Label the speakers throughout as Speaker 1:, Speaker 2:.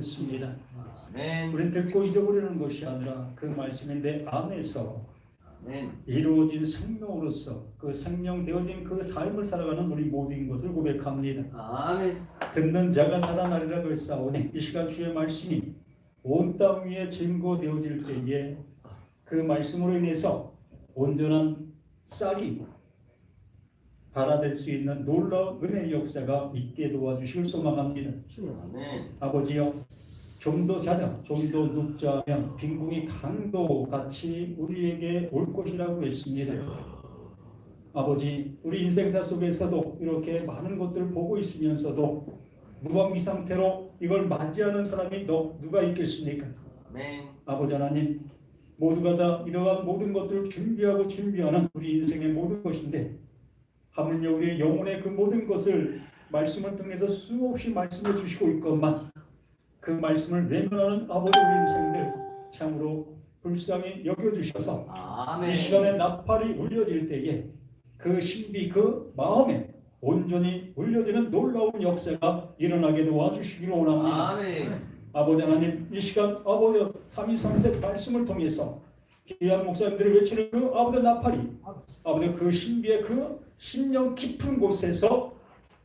Speaker 1: 듣습니다.
Speaker 2: 아멘.
Speaker 1: 우리는 듣고 잊어버리는 것이 아니라 그 말씀이 내 안에서
Speaker 2: 아멘.
Speaker 1: 이루어진 생명으로서 그 생명되어진 그 삶을 살아가는 우리 모든 것을 고백합니다.
Speaker 2: 아멘.
Speaker 1: 듣는 자가 살아나리라 그랬사오니 이 시간 주의 말씀이 온 땅 위에 증거되어질 때에 그 말씀으로 인해서 온전한 싹이 발아될 수 있는 놀라운 은혜의 역사가 있게 도와주시길 소망합니다.
Speaker 2: 아멘.
Speaker 1: 아버지여, 좀 더 자자, 좀 더 눕자면 빈궁이 강도 같이 우리에게 올 것이라고 했습니다. 아버지, 우리 인생사 속에서도 이렇게 많은 것들을 보고 있으면서도 무방비 상태로 이걸 맞이하는 사람이 누가 있겠습니까?
Speaker 2: 아멘.
Speaker 1: 아버지 하나님, 모두가 다 이러한 모든 것들을 준비하는 우리 인생의 모든 것인데 하물며 우리의 영혼의 그 모든 것을 말씀을 통해서 수없이 말씀해 주시고 있건만 그 말씀을 외면하는 아버지 우리 인생들 참으로 불쌍히 여겨주셔서
Speaker 2: 아멘.
Speaker 1: 이 시간에 나팔이 울려질 때에 그 신비 그 마음에 온전히 울려지는 놀라운 역사가 일어나게 도와주시기를 원합니다.
Speaker 2: 아멘.
Speaker 1: 아버지 하나님, 이 시간 아버지 삼위삼색 말씀을 통해서 귀한 목사님들이 외치는 그 아버지 나팔이 아버지 그 신비의 그 심령 깊은 곳에서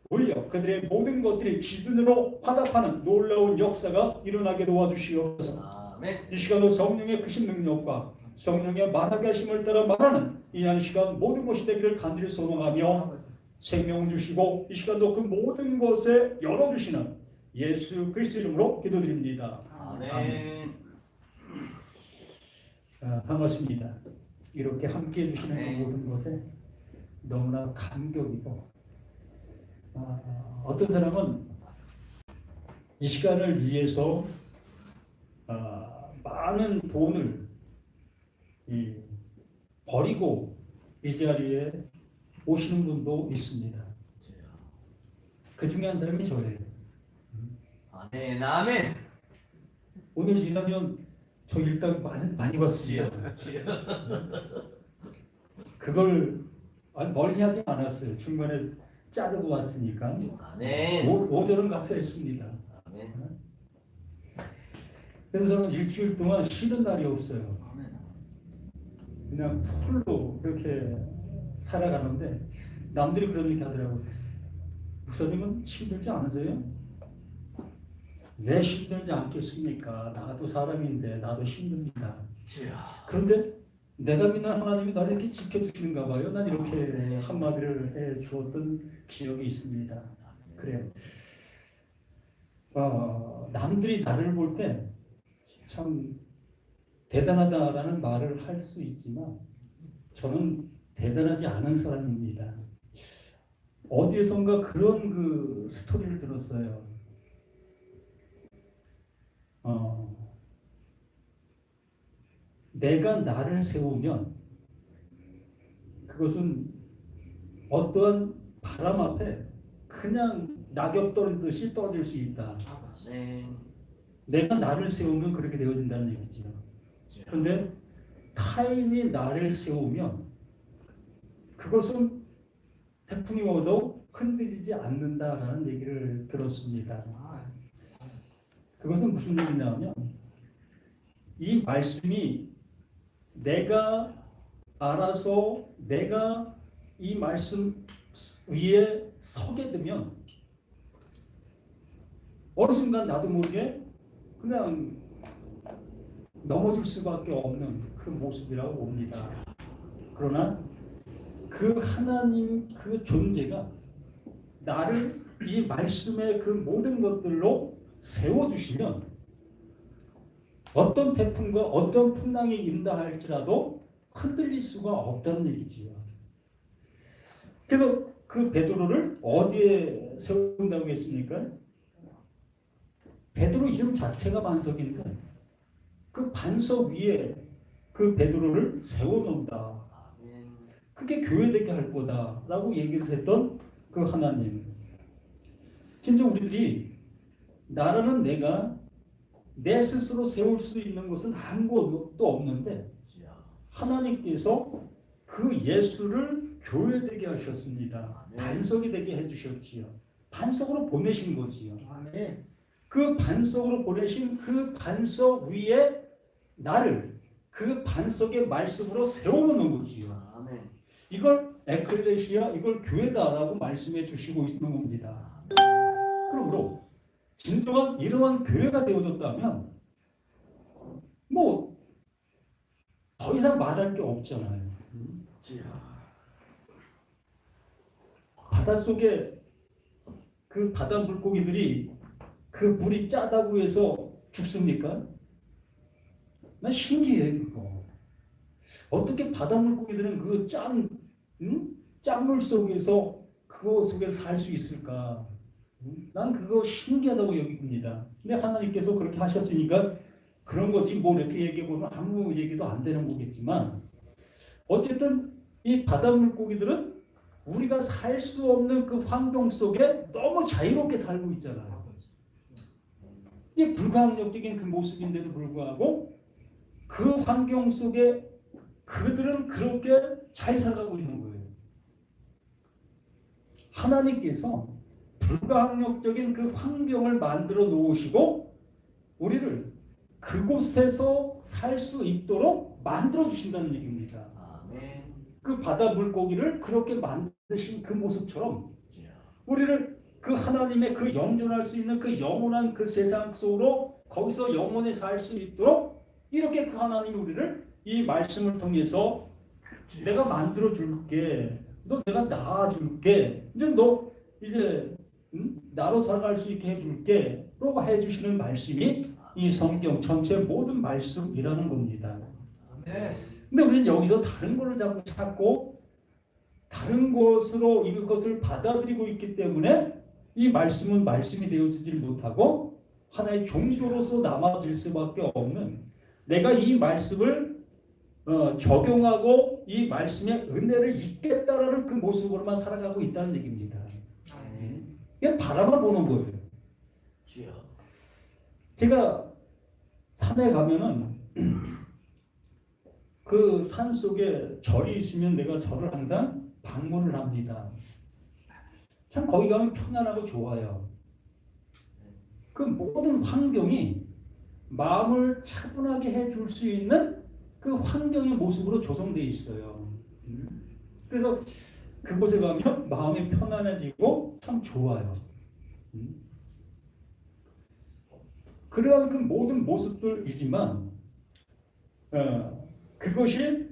Speaker 1: 울려 그들의 모든 것들이 기준으로 화답하는 놀라운 역사가 일어나게 도와주시옵소서.
Speaker 2: 아멘.
Speaker 1: 이 시간도 성령의 크신 능력과 성령의 말하게 하심을 따라 말하는 이 한 시간 모든 것이 되기를 간절히 소망하며 생명을 주시고 이 시간도 그 모든 것에 열어주시는 예수 그리스도 이름으로 기도드립니다.
Speaker 2: 아멘.
Speaker 1: 반갑습니다. 이렇게 함께 해주시는
Speaker 2: 아멘.
Speaker 1: 그 모든 것에 너무나 감격이고 어떤 사람은 이 시간을 위해서 많은 돈을 버리고 이 자리에 오시는 분도 있습니다. 그 중에 한 사람이 저예요.
Speaker 2: 아멘. 아멘.
Speaker 1: 오늘 지나면 저 일당 많이 받습니다. 그걸 멀리 하지 않았어요. 중간에 자르고 왔으니까
Speaker 2: 아멘.
Speaker 1: 오전은 가서 했습니다.
Speaker 2: 아멘.
Speaker 1: 그래서 저는 일주일 동안 쉬는 날이 없어요. 그냥 풀로 그렇게 살아가는데 남들이 그렇게 하더라고요. 목사님은 힘들지 않으세요? 왜 힘들지 않겠습니까? 나도 사람인데 나도 힘듭니다. 그런데 내가 믿는 하나님이 나를 이렇게 지켜주시는가 봐요. 난 이렇게 한마디를 해 주었던 기억이 있습니다. 그래요. 남들이 나를 볼 때 참 대단하다라는 말을 할 수 있지만 저는 대단하지 않은 사람입니다. 어디에선가 그런 그 스토리를 들었어요. 내가 나를 세우면 그것은 어떠한 바람 앞에 그냥 낙엽 떨어지듯이 떨어질 수 있다. 내가 나를 세우면 그렇게 되어진다는 얘기지요. 그런데 타인이 나를 세우면 그것은 태풍이 와도 흔들리지 않는다라는 얘기를 들었습니다. 그것은 무슨 얘기냐면 이 말씀이 내가 알아서 내가 이 말씀 위에 서게 되면 어느 순간 나도 모르게 그냥 넘어질 수밖에 없는 그 모습이라고 봅니다. 그러나 그 하나님 그 존재가 나를 이 말씀의 그 모든 것들로 세워주시면 어떤 태풍과 어떤 풍랑이 인다 할지라도 흔들릴 수가 없다는 얘기지요. 그래서 그 베드로를 어디에 세운다고 했습니까? 베드로 이름 자체가 반석인데 그 반석 위에 그 베드로를 세워놓는다. 그게 교회되게 할 거다라고 얘기를 했던 그 하나님. 진짜 우리들이 나라는 내가 내 스스로 세울 수 있는 것은 아무것도 없는데 하나님께서 그 예수를 교회되게 하셨습니다. 반석이 되게 해주셨지요. 반석으로 보내신 거지요. 그 반석으로 보내신 그 반석 위에 나를 그 반석의 말씀으로 세워놓는 거지요.
Speaker 2: 아멘.
Speaker 1: 이걸 에클레시아, 이걸 교회다라고 말씀해 주시고 있는 겁니다. 그러므로 진정한 이러한 교회가 되어졌다면 뭐 더 이상 말할 게 없잖아요. 바닷속에 그 바다 물고기들이 그 물이 짜다고 해서 죽습니까? 난 신기해 그거. 어떻게 바다 물고기들은 그 짠물 속에서 그거 속에서 살 수 있을까? 난 그거 신기하다고 여깁니다. 근데 하나님께서 그렇게 하셨으니까 그런 거지 뭐 이렇게 얘기해 보면 아무 얘기도 안 되는 거겠지만 어쨌든 이 바다 물고기들은 우리가 살 수 없는 그 환경 속에 너무 자유롭게 살고 있잖아요. 이게 불가항력적인 그 모습인데도 불구하고 그 환경 속에 그들은 그렇게 잘 살아가고 있는 거예요. 하나님께서 불가항력적인 그 환경을 만들어 놓으시고 우리를 그곳에서 살 수 있도록 만들어 주신다는 얘기입니다.
Speaker 2: 아멘.
Speaker 1: 그 바다 물고기를 그렇게 만드신 그 모습처럼 우리를 그 하나님의 그 영존할 수 있는 그 영원한 그 세상 속으로 거기서 영원히 살 수 있도록 이렇게 그 하나님이 우리를 이 말씀을 통해서 내가 만들어 줄게, 너 내가 낳아 줄게, 이제 너 이제 나로 살아갈 수 있게 해줄게 라고 해주시는 말씀이 이 성경 전체 모든 말씀이라는 겁니다. 근데 우리는 여기서 다른 것을 자꾸 찾고 다른 것으로 이것을 받아들이고 있기 때문에 이 말씀은 말씀이 되어지질 못하고 하나의 종교로서 남아질 수밖에 없는, 내가 이 말씀을 적용하고 이 말씀의 은혜를 입겠다라는 그 모습으로만 살아가고 있다는 얘기입니다. 그냥 바라만 보는 거예요. 제가 산에 가면은 그 산 속에 절이 있으면 내가 절을 항상 방문을 합니다. 참 거기 가면 편안하고 좋아요. 그 모든 환경이 마음을 차분하게 해줄 수 있는 그 환경의 모습으로 조성되어 있어요. 그래서 그곳에 가면 마음이 편안해지고 참 좋아요. 그러한 그 모든 모습들이지만 그것이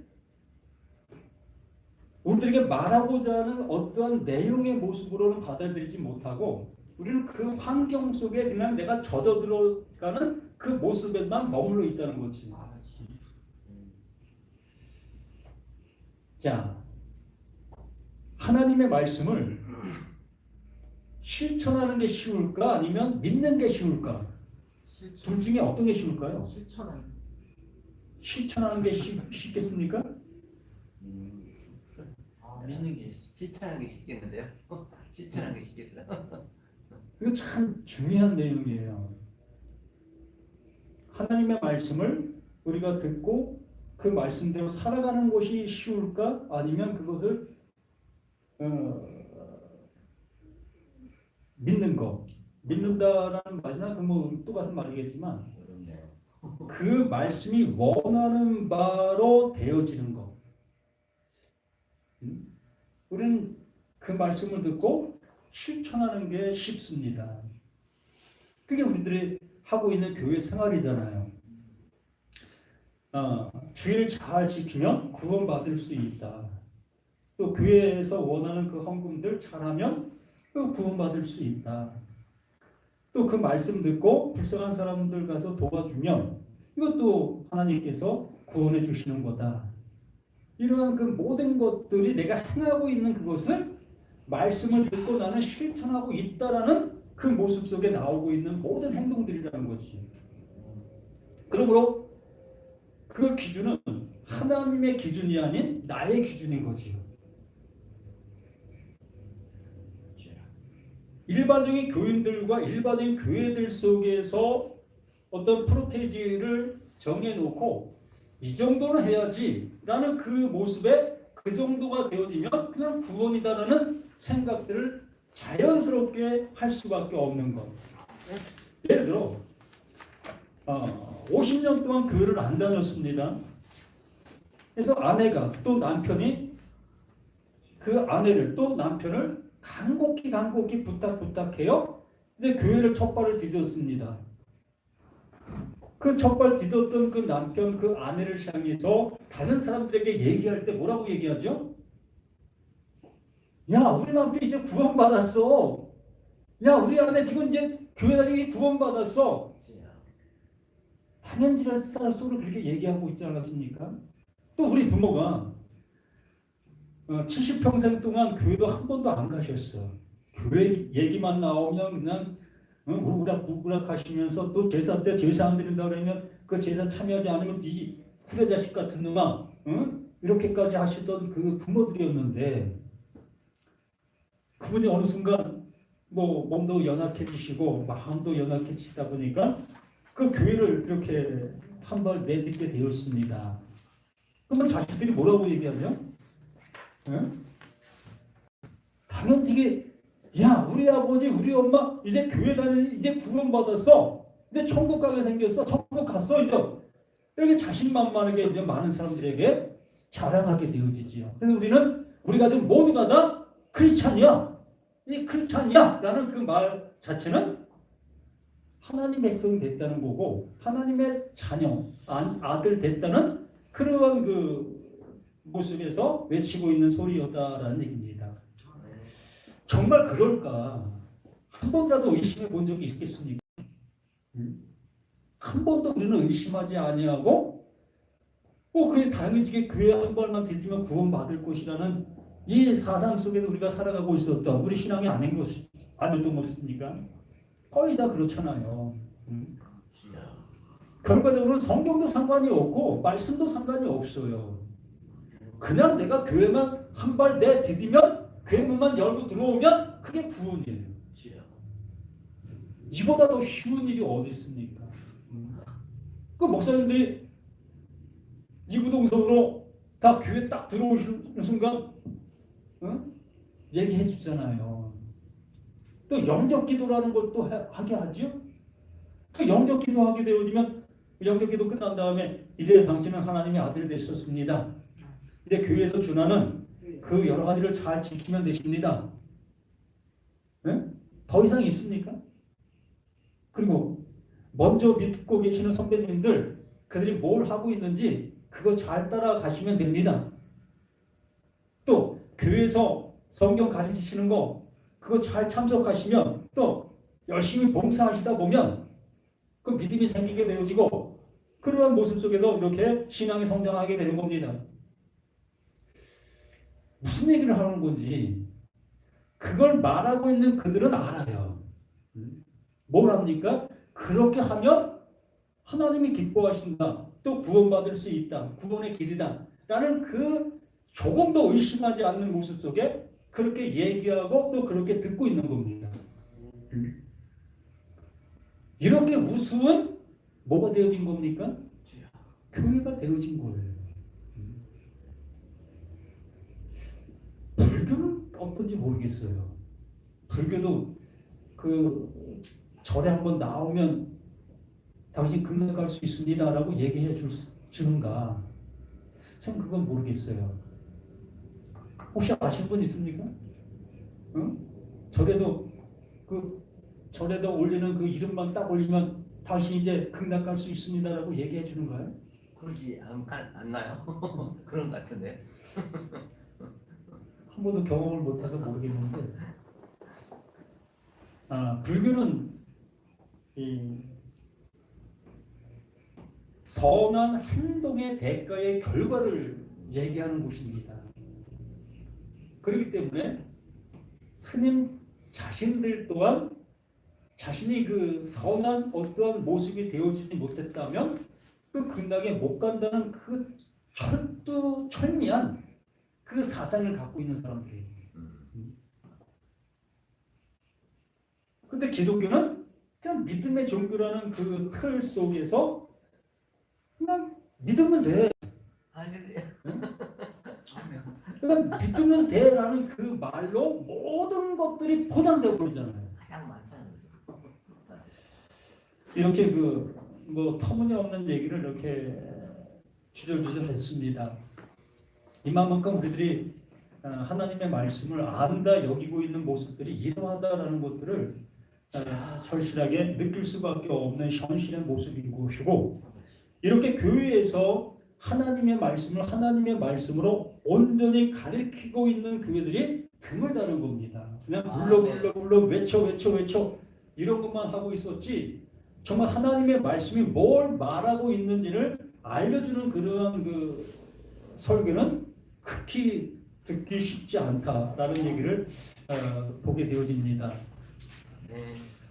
Speaker 1: 우리들에게 말하고자 하는 어떠한 내용의 모습으로는 받아들이지 못하고 우리는 그 환경 속에 그냥 내가 젖어 들어가는 그 모습에만 머물러 있다는 거지. 자, 하나님의 말씀을 실천하는 게 쉬울까 아니면 믿는 게 쉬울까? 둘 중에 어떤 게 쉬울까요? 실천하는 게 쉽겠습니까?
Speaker 2: 믿는 게 실천하는 게 쉽겠는데요? 실천하는 게 쉽겠어요?
Speaker 1: 이거 참 중요한 내용이에요. 하나님의 말씀을 우리가 듣고 그 말씀대로 살아가는 것이 쉬울까? 아니면 그것을 믿는 거. 믿는다라는 말이나 뭐 똑같은 말이겠지만 그 말씀이 원하는 바로 되어지는 것. 우리는 그 말씀을 듣고 실천하는 게 쉽습니다. 그게 우리들이 하고 있는 교회 생활이잖아요. 주의를 잘 지키면 구원받을 수 있다. 또 교회에서 원하는 그 헌금들 잘하면 또 구원받을 수 있다. 또 그 말씀 듣고 불쌍한 사람들 가서 도와주면 이것도 하나님께서 구원해 주시는 거다. 이러한 그 모든 것들이 내가 행하고 있는 그것을 말씀을 듣고 나는 실천하고 있다라는 그 모습 속에 나오고 있는 모든 행동들이라는 거지. 그러므로 그 기준은 하나님의 기준이 아닌 나의 기준인 거지요. 일반적인 교인들과 일반적인 교회들 속에서 어떤 프로테이지를 정해놓고 이 정도는 해야지라는 그 모습에 그 정도가 되어지면 그냥 구원이다라는 생각들을 자연스럽게 할 수밖에 없는 것. 예를 들어 50년 동안 교회를 안 다녔습니다. 그래서 아내가 또 남편이 그 아내를 또 남편을 간곡히 부탁해요. 이제 교회를 첫 발을 디뎠습니다. 그 첫 발 디뎠던 그 남편, 그 아내를 향해서 다른 사람들에게 얘기할 때 뭐라고 얘기하죠? 야, 우리 남편 이제 구원받았어. 야, 우리 아내 지금 이제 교회 다니기 구원받았어. 당연지랄 속으로 그렇게 얘기하고 있지 않았습니까? 또 우리 부모가 70평생 동안 교회도 한 번도 안 가셨어. 교회 얘기만 나오면 그냥 우락부락 하시면서 또 제사 때 제사 안 드린다 그러면 그 제사 참여하지 않으면 이 후레자식 같은 놈아 이렇게까지 하시던 그 부모들이었는데 그분이 어느 순간 뭐 몸도 연약해지시고 마음도 연약해지시다 보니까 그 교회를 이렇게 한 발 내딛게 되었습니다. 그러면 자식들이 뭐라고 얘기하죠? 당연지게 야, 우리 아버지, 우리 엄마 이제 교회 다니 이제 구원받았어. 이제 천국 가게 생겼어. 천국 갔어 이제. 이렇게 자신만만하게 이제 많은 사람들에게 자랑하게 되어지지요. 그래서 우리 가족 모두가 다 크리스찬이야. 이 크리스찬이야라는 그 말 자체는 하나님 백성이 됐다는 거고 하나님의 자녀, 아들 됐다는 그러한 그 모습에서 외치고 있는 소리였다라는 얘기입니다. 정말 그럴까? 한 번이라도 의심해 본 적이 있겠습니까? 한 번도 우리는 의심하지 아니하고 그게 당연히 교회 한 번만 뒤지면 구원받을 것이라는 이 사상 속에서 우리가 살아가고 있었던 우리 신앙이 아니었던 것입니까? 거의 다 그렇잖아요. 결과적으로 성경도 상관이 없고 말씀도 상관이 없어요. 그냥 내가 교회만 한 발 내디디면 교회 문만 열고 들어오면 그게 구원이에요. 이보다 더 쉬운 일이 어디 있습니까? 그 목사님들이 이구동성으로 다 교회 딱 들어오시는 순간 얘기해 주잖아요. 또 영적 기도라는 것도 하게 하죠. 그 영적 기도하게 되어지면 영적 기도 끝난 다음에 이제 당신은 하나님의 아들이 되셨습니다. 이제 교회에서 준하는 그 여러 가지를 잘 지키면 되십니다. 네? 더 이상 있습니까? 그리고 먼저 믿고 계시는 선배님들 그들이 뭘 하고 있는지 그거 잘 따라가시면 됩니다. 또 교회에서 성경 가르치시는 거 그거 잘 참석하시면 또 열심히 봉사하시다 보면 그 믿음이 생기게 되어지고 그러한 모습 속에서 이렇게 신앙이 성장하게 되는 겁니다. 무슨 얘기를 하는 건지 그걸 말하고 있는 그들은 알아요. 뭘 합니까? 그렇게 하면 하나님이 기뻐하신다. 또 구원받을 수 있다. 구원의 길이다. 라는 그 조금 더 의심하지 않는 모습 속에 그렇게 얘기하고 또 그렇게 듣고 있는 겁니다. 이렇게 우스운 뭐가 되어진 겁니까? 교회가 되어진 거예요. 불교는 어떤지 모르겠어요. 불교도 그 절에 한번 나오면 당신 금강 갈 수 있습니다라고 얘기해 주는가? 참 그건 모르겠어요. 혹시 아실 분 있습니까? 절에도 절에도 올리는 그 이름만 딱 올리면 당신 이제 극락 갈 수 있습니다라고 얘기해 주는가요?
Speaker 2: 그러지 안 나요? 그런 것 같은데.
Speaker 1: 한 번도 경험을 못해서 모르겠는데, 불교는 이 선한 행동의 대가의 결과를 얘기하는 곳입니다. 그렇기 때문에 스님 자신들 또한 자신이 그 선한 어떠한 모습이 되어지지 못했다면 그 극락에 못 간다는 그 철미한 그 사상을 갖고 있는 사람들이에요. 근데 기독교는 그냥 믿음의 종교라는 그 틀 속에서 그냥 믿으면 돼. 그러니까 믿으면 돼라는 그 말로 모든 것들이 포장되어 버리잖아요.
Speaker 2: 가장 많잖아요.
Speaker 1: 이렇게 뭐 터무니없는 얘기를 이렇게 주절주절 했습니다. 이만큼 우리들이 하나님의 말씀을 안다 여기고 있는 모습들이 이러하다라는 것들을 절실하게 느낄 수밖에 없는 현실의 모습인 것이고, 이렇게 교회에서 하나님의 말씀을 하나님의 말씀으로 온전히 가르치고 있는 교회들이 드물다는 겁니다. 그냥 불러 외쳐 이런 것만 하고 있었지, 정말 하나님의 말씀이 뭘 말하고 있는지를 알려주는 그러한 그 설교는 극히 듣기 쉽지 않다라는 얘기를 보게 되어집니다.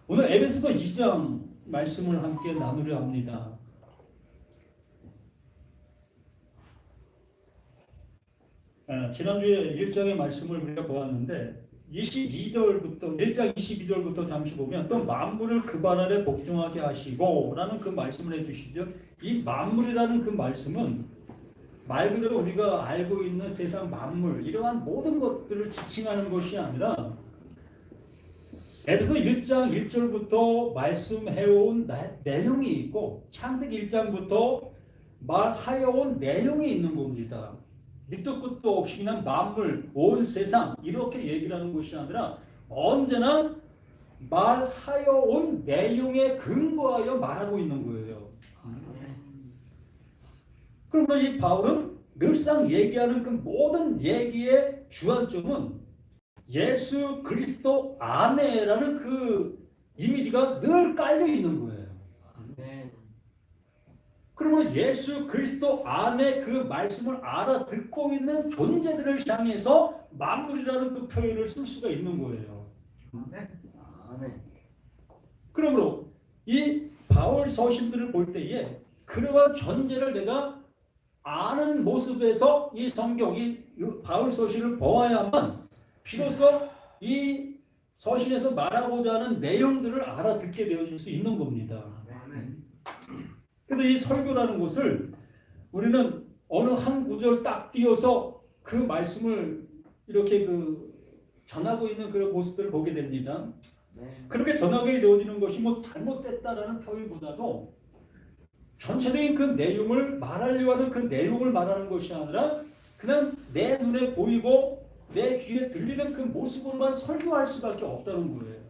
Speaker 1: 오늘 에베소서 2장 말씀을 함께 나누려 합니다. 지난주에 1장의 말씀을 우리가 보았는데 22절부터 1장 22절부터 잠시 보면 또 만물을 그 발 아래 복종하게 하시고 라는 그 말씀을 해주시죠. 이 만물이라는 그 말씀은 말 그대로 우리가 알고 있는 세상 만물, 이러한 모든 것들을 지칭하는 것이 아니라 에베소 1장 1절부터 말씀해온 내용이 있고 창세기 1장부터 말하여온 내용이 있는 겁니다. 밑도 끝도 없이 그냥 만물, 온 세상 이렇게 얘기를 하는 것이 아니라 언제나 말하여온 내용에 근거하여 말하고 있는 거예요. 그러면 이 바울은 늘상 얘기하는 그 모든 얘기의 주안점은 예수 그리스도 안에라는 그 이미지가 늘 깔려 있는 거예요. 그러면 예수 그리스도 안에 그 말씀을 알아듣고 있는 존재들을 향해서 만물이라는 그 표현을 쓸 수가 있는 거예요. 그러므로 이 바울 서신들을 볼 때에 그러한 존재를 내가 아는 모습에서 이 성경, 이 바울 서신을 보아야만 비로소 이 서신에서 말하고자 하는 내용들을 알아듣게 되어질 수 있는 겁니다. 그런데 이 설교라는 것을 우리는 어느 한 구절 딱 띄어서 그 말씀을 이렇게 전하고 있는 그런 모습들을 보게 됩니다. 그렇게 전하게 되어지는 것이 뭐 잘못됐다라는 표현보다도 전체적인 그 내용을 말하려고 하는 그 내용을 말하는 것이 아니라 그냥 내 눈에 보이고 내 귀에 들리는 그 모습으로만 설교할 수밖에 없다는 거예요.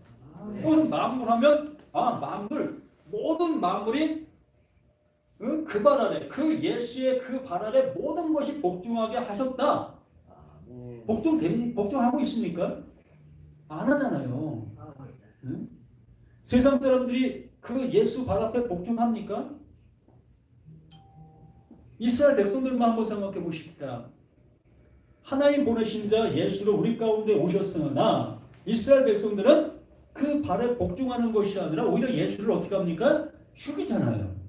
Speaker 1: 그래서 만물하면 만물, 모든 만물이 그 발 아래, 그 예수의 그 발 아래 모든 것이 복종하게 하셨다. 복종하고 있습니까? 안 하잖아요. 응? 세상 사람들이 그 예수 발 앞에 복종합니까? 이스라엘 백성들만 한번 생각해 보십시다. 하나님 보내신 자 예수로 우리 가운데 오셨으나 이스라엘 백성들은 그 발에 복종하는 것이 아니라 오히려 예수를 어떻게 합니까? 죽이잖아요.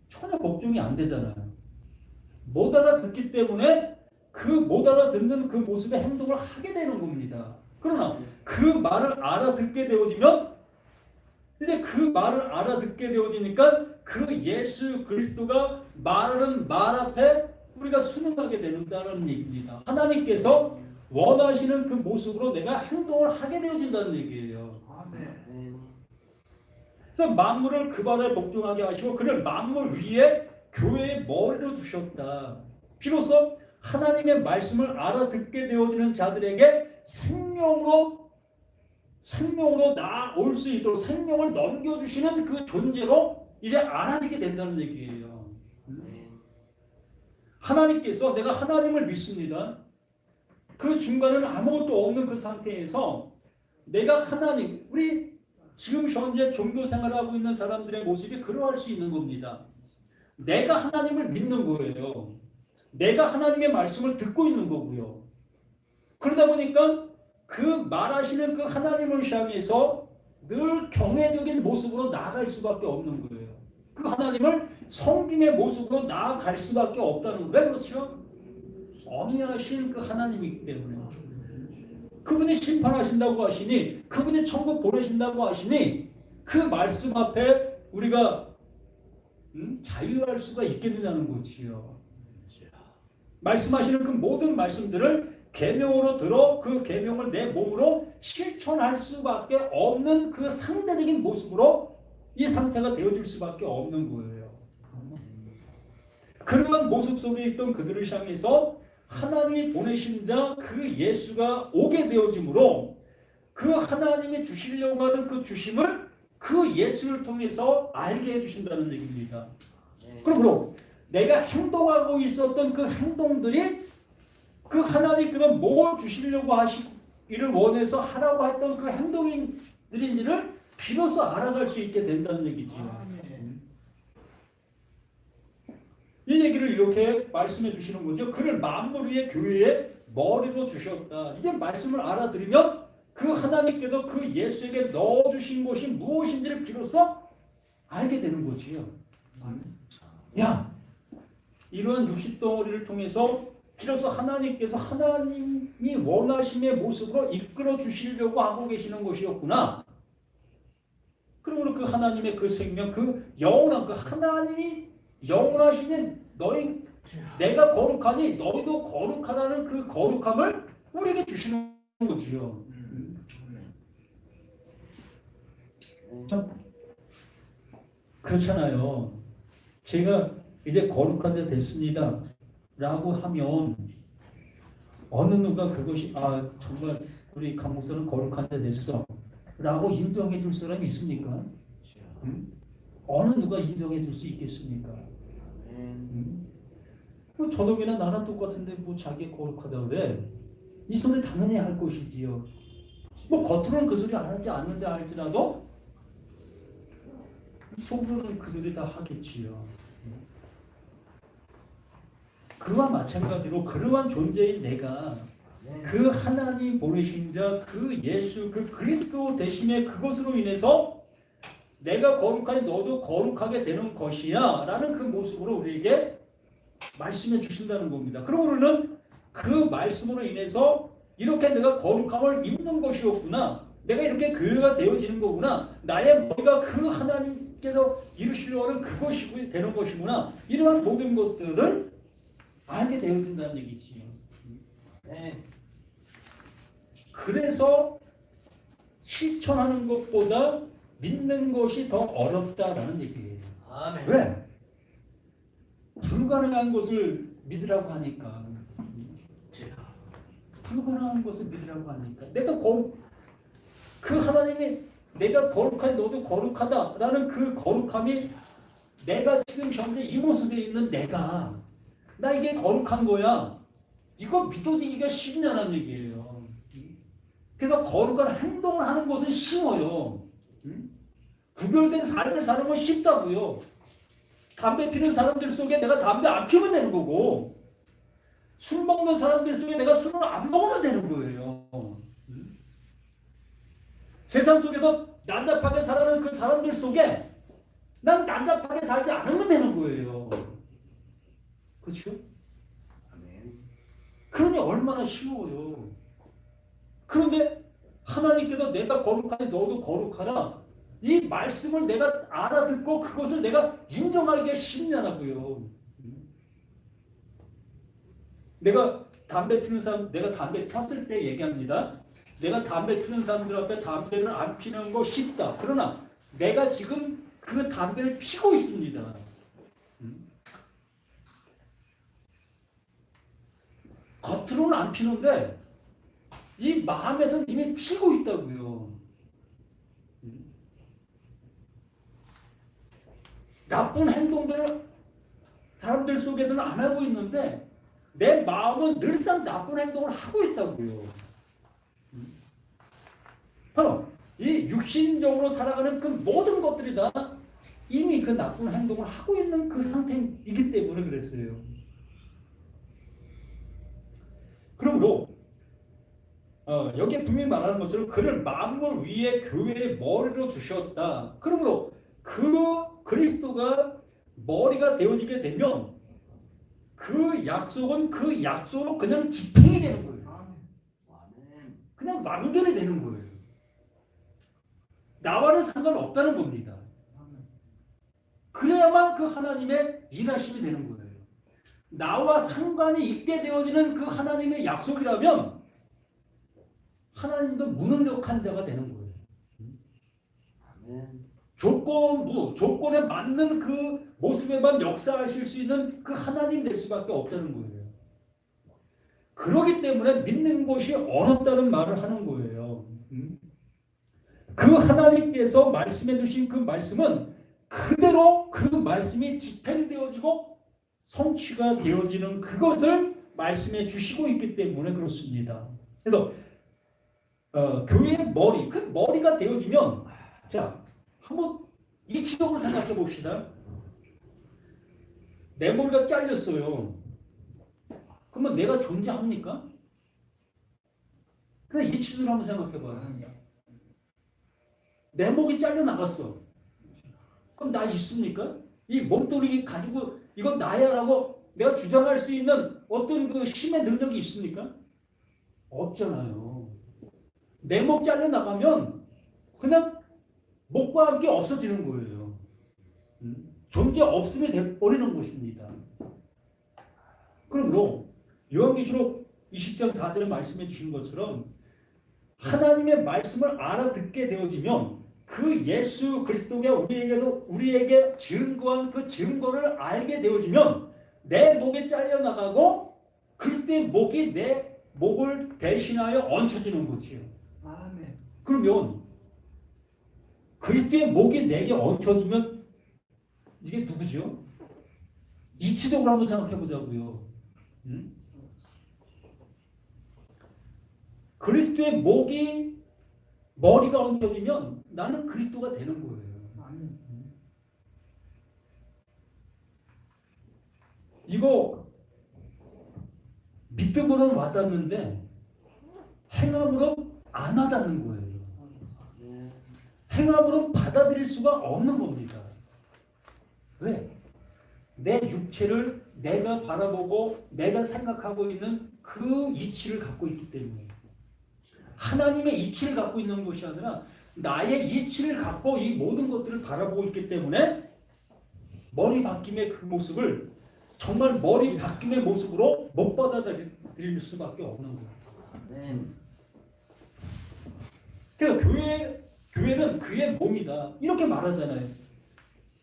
Speaker 1: 전혀 복종이 안 되잖아요. 못 알아듣기 때문에 그 못 알아듣는 그 모습의 행동을 하게 되는 겁니다. 그러나 그 말을 알아듣게 되어지면 이제 그 말을 알아듣게 되어지니까 그 예수 그리스도가 말하는 말 앞에 우리가 순응하게 된다는 얘기입니다. 하나님께서 원하시는 그 모습으로 내가 행동을 하게 되어진다는 얘기예요. 그래서 만물을 그 발에 복종하게 하시고 그를 만물 위에 교회의 머리로 두셨다. 비로소 하나님의 말씀을 알아듣게 되어지는 자들에게 생명으로 나아올 수 있도록 생명을 넘겨주시는 그 존재로 이제 알아지게 된다는 얘기예요. 하나님께서 내가 하나님을 믿습니다. 그 중간에는 아무것도 없는 그 상태에서 내가 하나님, 우리 지금 현재 종교 생활하고 있는 사람들의 모습이 그러할 수 있는 겁니다. 내가 하나님을 믿는 거예요. 내가 하나님의 말씀을 듣고 있는 거고요. 그러다 보니까 그 말하시는 그 하나님을 향해서 늘 경외적인 모습으로 나아갈 수밖에 없는 거예요. 그 하나님을 섬김의 모습으로 나아갈 수밖에 없다는 거예요. 왜 그렇죠? 어미하신 그 하나님이기 때문에. 그분이 심판하신다고 하시니, 그분이 천국 보내신다고 하시니 그 말씀 앞에 우리가 자유할 수가 있겠느냐는 거지요. 말씀하시는 그 모든 말씀들을 계명으로 들어 그 계명을 내 몸으로 실천할 수밖에 없는 그 상대적인 모습으로 이 상태가 되어질 수밖에 없는 거예요. 그러한 모습 속에 있던 그들을 향해서 하나님이 보내신 자 그 예수가 오게 되어지므로 그 하나님이 주시려고 하는 그 주심을 그 예수를 통해서 알게 해주신다는 얘기입니다. 그러므로 내가 행동하고 있었던 그 행동들이 그 하나님께서 뭘 주시려고 하시기를 원해서 하라고 했던 그 행동들인지를 비로소 알아갈 수 있게 된다는 얘기지요. 이 얘기를 이렇게 말씀해 주시는 거죠. 그를 만물 위의 교회의 머리로 주셨다. 이제 말씀을 알아들으면 그 하나님께서 그 예수에게 넣어주신 것이 무엇인지를 비로소 알게 되는 거지요. 야, 이러한 육신덩어리를 통해서 비로소 하나님께서 하나님이 원하심의 모습으로 이끌어 주시려고 하고 계시는 것이었구나. 그러므로 그 하나님의 그 생명, 그 영원한 그 하나님이 영원하시는 너희 내가 거룩하니 너희도 거룩하다는 그 거룩함을 우리에게 주시는 거지요. 참 그렇잖아요. 제가 이제 거룩한 자 됐습니다 라고 하면 어느 누가 그것이 정말 우리 강 목사는 거룩한 자 됐어 라고 인정해 줄 사람이 있습니까? 어느 누가 인정해 줄 수 있겠습니까? 뭐 저놈이나 나랑 똑같은데 뭐 자기 거룩하다 그래? 이 소리 당연히 할 것이지요. 뭐 겉으로는 그 소리 안 하지 않는데 할지라도 속으로는 그 소리 다 하겠지요. 그와 마찬가지로 그러한 존재인 내가 그 하나님 보내신 자 그 예수 그 그리스도 대신에 그것으로 인해서 내가 거룩하니 너도 거룩하게 되는 것이야 라는 그 모습으로 우리에게 말씀해 주신다는 겁니다. 그러므로는 그 말씀으로 인해서 이렇게 내가 거룩함을 입는 것이었구나. 내가 이렇게 교회가 되어지는 거구나. 나의 머리가 그 하나님께서 이루시려고 하는 그것이 되는 것이구나. 이러한 모든 것들을 알게 되어진다는 얘기지요. 그래서 실천하는 것보다 믿는 것이 더 어렵다라는 얘기예요.
Speaker 2: 아멘.
Speaker 1: 왜? 불가능한 것을 믿으라고 하니까. 불가능한 것을 믿으라고 하니까. 그 하나님이 내가 거룩하니 너도 거룩하다라는 그 거룩함이 내가 지금 현재 이 모습에 있는 내가 나 이게 거룩한 거야. 이거 믿어지기가 쉽냐는 얘기예요. 그래서 거룩한 행동을 하는 것은 쉬워요. 구별된 삶을 사는 건 쉽다고요. 담배 피는 사람들 속에 내가 담배 안 피우면 되는 거고 술 먹는 사람들 속에 내가 술을 안 먹으면 되는 거예요. 세상 속에서 난잡하게 살아가는 그 사람들 속에 난 난잡하게 살지 않으면 되는 거예요. 그렇죠? 그러니 얼마나 쉬워요. 그런데 하나님께서 내가 거룩하니 너도 거룩하라. 이 말씀을 내가 알아듣고 그것을 내가 인정하기가 쉽냐고요. 내가 담배 피는 사람, 내가 담배 폈을 때 얘기합니다. 내가 담배 피는 사람들 앞에 담배를 안 피는 거 쉽다. 그러나 내가 지금 그 담배를 피고 있습니다. 겉으로는 안 피는데 이 마음에서는 이미 피고 있다고요. 나쁜 행동들을 사람들 속에서는 안 하고 있는데 내 마음은 늘상 나쁜 행동을 하고 있다고요. 바로 이 육신적으로 살아가는 그 모든 것들이 다 이미 그 나쁜 행동을 하고 있는 그 상태이기 때문에 그랬어요. 그러므로 여기에 분명히 말하는 것처럼 그를 만물 위에 교회의 머리로 주셨다. 그러므로 그 그리스도가 머리가 되어지게 되면 그 약속은 그 약속으로 그냥 집행이 되는 거예요. 그냥 완결이 되는 거예요. 나와는 상관없다는 겁니다. 그래야만 그 하나님의 일하심이 되는 거예요. 나와 상관이 있게 되어지는 그 하나님의 약속이라면 하나님도 무능력한 자가 되는 거예요. 조건에 맞는 그 모습에만 역사하실 수 있는 그 하나님 될 수밖에 없다는 거예요. 그렇기 때문에 믿는 것이 어렵다는 말을 하는 거예요. 그 하나님께서 말씀해 주신 그 말씀은 그대로 그 말씀이 집행되어지고 성취가 되어지는 그것을 말씀해 주시고 있기 때문에 그렇습니다. 그래서 교회의 머리, 그 머리가 되어지면, 자, 한번 이치적으로 생각해 봅시다. 내 머리가 잘렸어요. 그러면 내가 존재합니까? 그냥 이치적으로 한번 생각해 봐요. 내 목이 잘려 나갔어. 그럼 나 있습니까? 이 몸뚱이 가지고 이건 나야라고 내가 주장할 수 있는 어떤 그 힘의 능력이 있습니까? 없잖아요. 내 목 잘려 나가면 그냥 목과 함께 없어지는 거예요. 존재 없음이 되어버리는 것입니다. 그러므로 요한계시록 20장 4절에 말씀해 주신 것처럼 하나님의 말씀을 알아듣게 되어지면 그 예수 그리스도가 우리에게 증거한 그 증거를 알게 되어지면 내 목이 잘려나가고 그리스도의 목이 내 목을 대신하여 얹혀지는 거지요.
Speaker 3: 아멘.
Speaker 1: 그러면 그리스도의 목이 내게 얹혀지면 이게 누구죠? 이치적으로 한번 생각해 보자고요. 그리스도의 목이 머리가 얹혀지면 나는 그리스도가 되는 거예요.
Speaker 3: 아멘.
Speaker 1: 이거 믿음으로는 와닿는데 행함으로 안 와닿는 거예요. 행함으로 받아들일 수가 없는 겁니다. 왜? 내 육체를 내가 바라보고 내가 생각하고 있는 그 이치를 갖고 있기 때문에 하나님의 이치를 갖고 있는 것이 아니라 나의 이치를 갖고 이 모든 것들을 바라보고 있기 때문에 머리 바뀜의 그 모습을 정말 머리 바뀜의 모습으로 못 받아들일 수밖에 없는 거예요. 그러니까 교회는 그의 몸이다 이렇게 말하잖아요.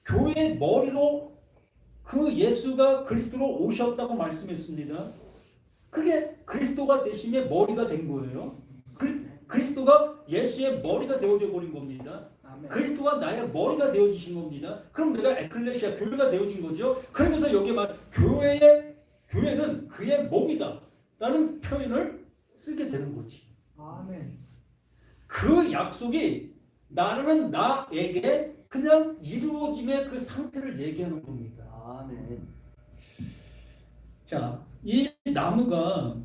Speaker 1: 교회의 머리로 그 예수가 그리스도로 오셨다고 말씀했습니다. 그게 그리스도가 대신에 머리가 된 거예요. 그리스도가 예수의 머리가 되어져 버린 겁니다.
Speaker 3: 아멘.
Speaker 1: 그리스도가 나의 머리가 되어지신 겁니다. 그럼 내가 에클레시아 교회가 되어진 거죠. 그러면서 여기 말 교회는 그의 몸이다 라는 표현을 쓰게 되는 거지.
Speaker 3: 아멘.
Speaker 1: 그 약속이 나에게 그냥 이루어짐의 그 상태를 얘기하는 겁니다.
Speaker 2: 아멘.
Speaker 1: 자, 이 나무가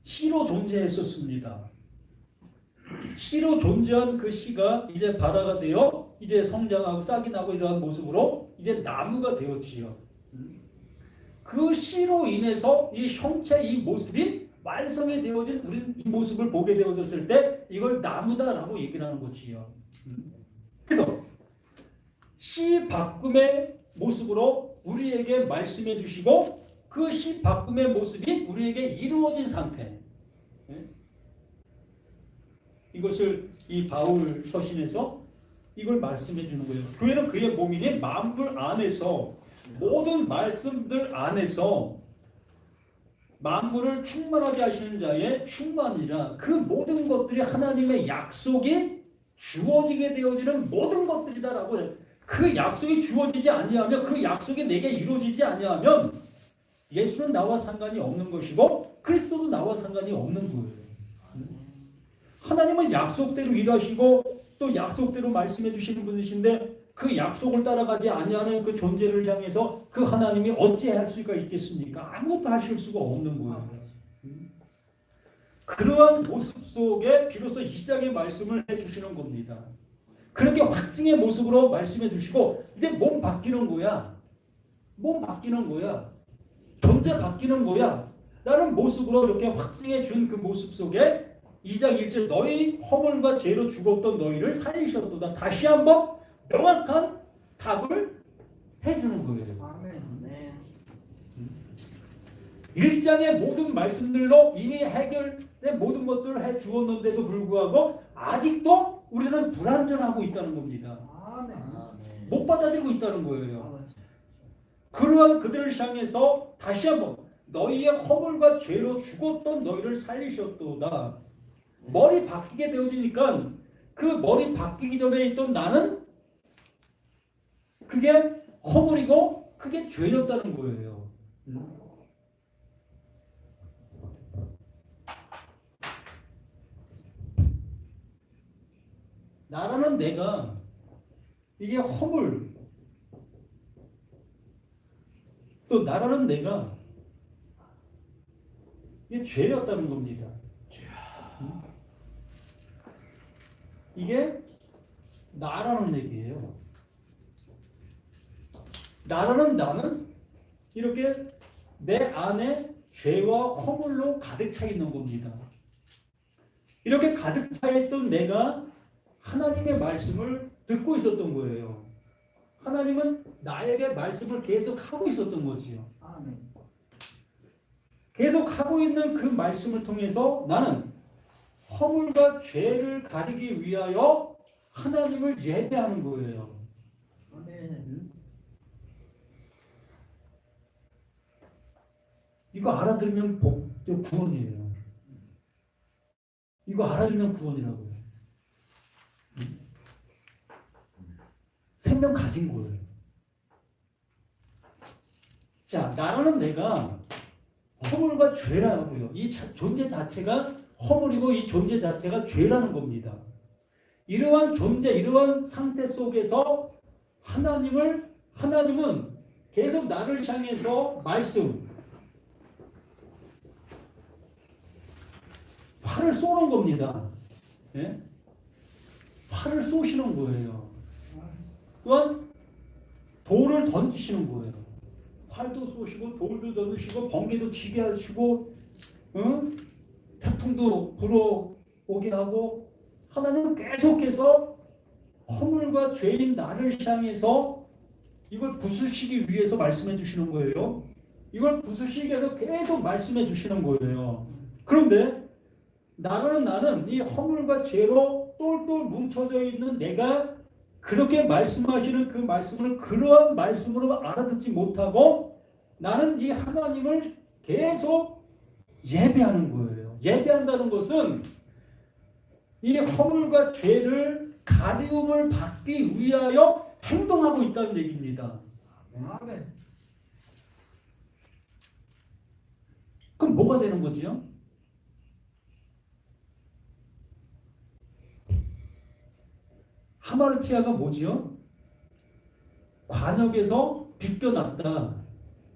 Speaker 1: 씨로 존재했었습니다. 씨로 존재한 그 씨가 이제 바다가 되어 이제 성장하고 싹이 나고 이러한 모습으로 이제 나무가 되었지요. 그 씨로 인해서 이 형체 이 모습이 완성이 되어진 우리는 이 모습을 보게 되어졌을 때 이걸 나무다라고 얘기를 하는 거지요. 그래서 씨 바꿈의 모습으로 우리에게 말씀해 주시고 그 씨 바꿈의 모습이 우리에게 이루어진 상태. 이것을 이 바울 서신에서 이걸 말씀해 주는 거예요. 교회는 그의 몸이니 만물 안에서 모든 말씀들 안에서 만물을 충만하게 하시는 자의 충만이라 그 모든 것들이 하나님의 약속이 주어지게 되어지는 모든 것들이다라고 해요. 그 약속이 주어지지 아니하면 그 약속이 내게 이루어지지 아니하면 예수는 나와 상관이 없는 것이고 그리스도도 나와 상관이 없는 거예요. 하나님은 약속대로 일하시고 또 약속대로 말씀해 주시는 분이신데 그 약속을 따라가지 아니하는 그 존재를 향해서 그 하나님이 어찌할 수가 있겠습니까? 아무것도 하실 수가 없는 거예요. 그러한 모습 속에 비로소 이 장의 말씀을 해주시는 겁니다. 그렇게 확증의 모습으로 말씀해 주시고 이제 몸 바뀌는 거야. 몸 바뀌는 거야. 존재 바뀌는 거야. 라는 모습으로 이렇게 확증해 준 그 모습 속에 2장 1절 너희 허물과 죄로 죽었던 너희를 살리셨도다. 다시 한번 명확한 답을 해주는 거예요.
Speaker 3: 아멘.
Speaker 1: 1장의 모든 말씀들로 이미 해결의 모든 것들을 해주었는데도 불구하고 아직도 우리는 불완전하고 있다는 겁니다.
Speaker 3: 아멘.
Speaker 2: 아멘.
Speaker 1: 못 받아들이고 있다는 거예요.
Speaker 3: 아버지.
Speaker 1: 그러한 그들을 향해서 다시 한번 너희의 허물과 죄로 죽었던 너희를 살리셨도다. 머리 바뀌게 되어지니까 그 머리 바뀌기 전에 있던 나는 그게 허물이고 그게 죄였다는 거예요. 나라는 내가 이게 허물 또 나라는 내가 이게 죄였다는 겁니다. 이게 나라는 얘기예요. 나라는 나는 이렇게 내 안에 죄와 허물로 가득 차 있는 겁니다. 이렇게 가득 차 있던 내가 하나님의 말씀을 듣고 있었던 거예요. 하나님은 나에게 말씀을 계속 하고 있었던 거지요.
Speaker 3: 아멘.
Speaker 1: 계속 하고 있는 그 말씀을 통해서 나는 허물과 죄를 가리기 위하여 하나님을 예배하는 거예요.
Speaker 3: 아멘.
Speaker 1: 이거 알아들으면 구원이에요. 이거 알아들으면 구원이라고요. 생명 가진 거예요. 자, 나라는 내가 허물과 죄라고요. 이 존재 자체가 허물이고 이 존재 자체가 죄라는 겁니다. 이러한 존재, 이러한 상태 속에서 하나님은 계속 나를 향해서 말씀, 활을 쏘는 겁니다. 예? 활을 쏘시는 거예요. 또한 돌을 던지시는 거예요. 활도 쏘시고 돌도 던지시고 번개도 치게 하시고 태풍도 불어오게 하고 하나님은 계속해서 허물과 죄인 나를 향해서 이걸 부수시기 위해서 말씀해 주시는 거예요. 이걸 부수시기 위해서 계속 말씀해 주시는 거예요. 그런데 나는 이 허물과 죄로 똘똘 뭉쳐져 있는 내가 그렇게 말씀하시는 그 말씀을 그러한 말씀으로 알아듣지 못하고 나는 이 하나님을 계속 예배하는 거예요. 예배한다는 것은 이 허물과 죄를 가리움을 받기 위하여 행동하고 있다는 얘기입니다.
Speaker 3: 아멘.
Speaker 1: 그럼 뭐가 되는 거지요? 하마르티아가 뭐지요? 관역에서 비껴났다.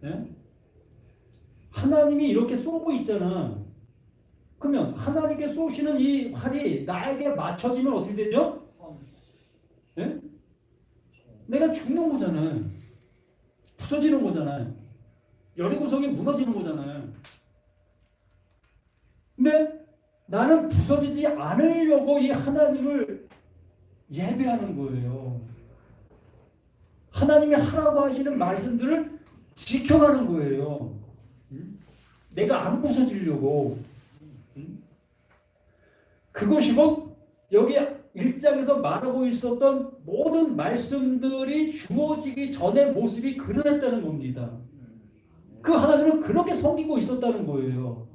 Speaker 1: 예? 하나님이 이렇게 쏘고 있잖아. 그러면 하나님께 쏘시는 이 활이 나에게 맞춰지면 어떻게 되죠? 예? 내가 죽는 거잖아요. 부서지는 거잖아요. 여리고성이 무너지는 거잖아요. 근데 나는 부서지지 않으려고 이 하나님을 예배하는 거예요. 하나님이 하라고 하시는 말씀들을 지켜가는 거예요. 내가 안 부서지려고. 그것이 곧 여기 1장에서 말하고 있었던 모든 말씀들이 주어지기 전의 모습이 그러했다는 겁니다. 그 하나님은 그렇게 섬기고 있었다는 거예요.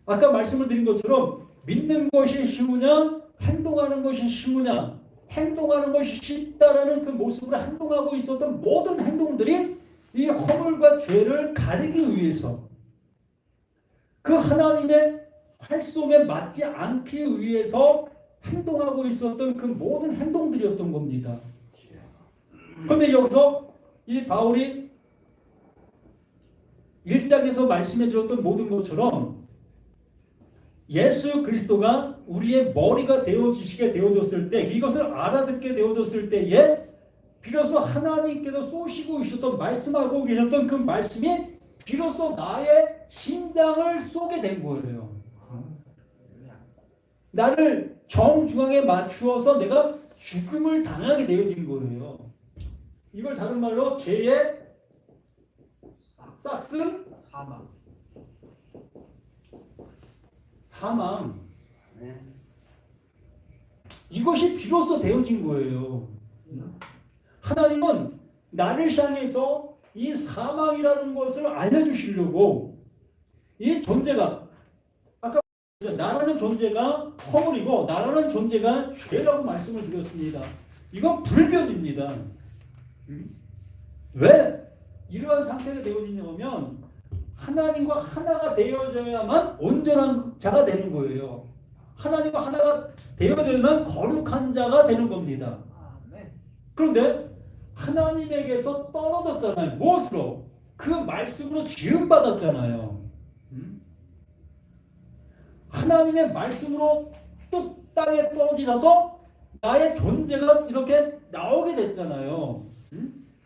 Speaker 1: 아까 말씀을 드린 것처럼 믿는 것이 쉬우냐 행동하는 것이 쉬우냐 행동하는 것이 쉽다라는 그 모습으로 행동하고 있었던 모든 행동들이 이 허물과 죄를 가리기 위해서 그 하나님의 활동에 맞지 않기 위해서 행동하고 있었던 그 모든 행동들이었던 겁니다. 그런데 여기서 이 바울이 1장에서 말씀해 주었던 모든 것처럼 예수 그리스도가 우리의 머리가 되어지시게 되어졌을 때 이것을 알아듣게 되어졌을 때에 비로소 하나님께서 쏘시고 계셨던 말씀하고 계셨던 그 말씀이 비로소 나의 심장을 쏘게 된 거예요. 나를 정중앙에 맞추어서 내가 죽음을 당하게 되어진 거예요. 이걸 다른 말로 죄의 싹스 사망. 이것이 비로소 되어진 거예요. 하나님은 나를 향해서 이 사망이라는 것을 알려주시려고 이 존재가 아까 나라는 존재가 허물이고 나라는 존재가 죄라고 말씀을 드렸습니다. 이건 불변입니다. 왜 이러한 상태가 되어지냐면 하나님과 하나가 되어져야만 온전한 자가 되는 거예요. 하나님과 하나가 되어져야만 거룩한 자가 되는 겁니다. 그런데 하나님에게서 떨어졌잖아요. 무엇으로? 그 말씀으로 지음받았잖아요. 하나님의 말씀으로 뚝 땅에 떨어지셔서 나의 존재가 이렇게 나오게 됐잖아요.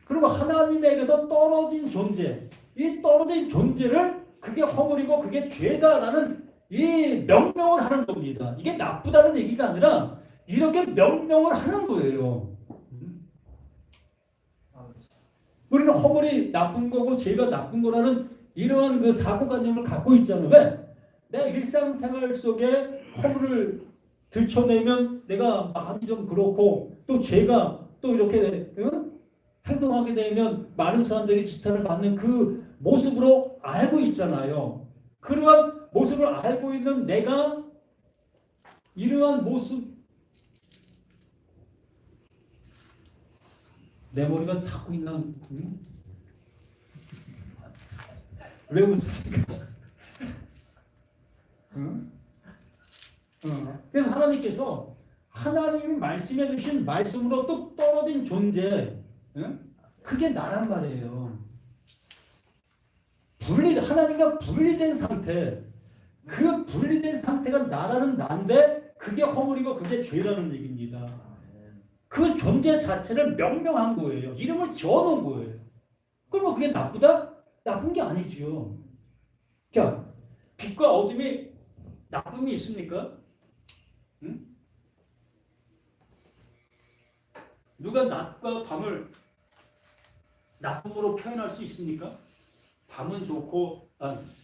Speaker 1: 그리고 하나님에게서 떨어진 존재, 이 떨어진 존재를 그게 허물이고 그게 죄다라는 이 명명을 하는 겁니다. 이게 나쁘다는 얘기가 아니라 이렇게 명명을 하는 거예요. 우리는 허물이 나쁜 거고 죄가 나쁜 거라는 이러한 그 사고관념을 갖고 있잖아요. 왜? 내 일상생활 속에 허물을 들춰내면 내가 마음이 좀 그렇고 또 죄가 또 이렇게 행동하게 되면 많은 사람들이 지탄을 받는 그 모습으로 알고 있잖아요. 그러한 모습을 알고 있는 내가 이러한 모습 내 머리가 자꾸 있나? 왜 웃습니까? 그래서 하나님께서 하나님이 말씀해 주신 말씀으로 뚝 떨어진 존재, 그게 나란 말이에요. 하나님과 분리된 상태, 그 분리된 상태가 나라는 난데 그게 허물이고 그게 죄라는 얘기입니다. 그 존재 자체를 명명한 거예요. 이름을 지어놓은 거예요. 그러면 그게 나쁘다? 나쁜 게 아니지요. 자, 빛과 어둠이 나쁨이 있습니까? 응? 누가 낮과 밤을 나쁨으로 표현할 수 있습니까? 밤은 좋고,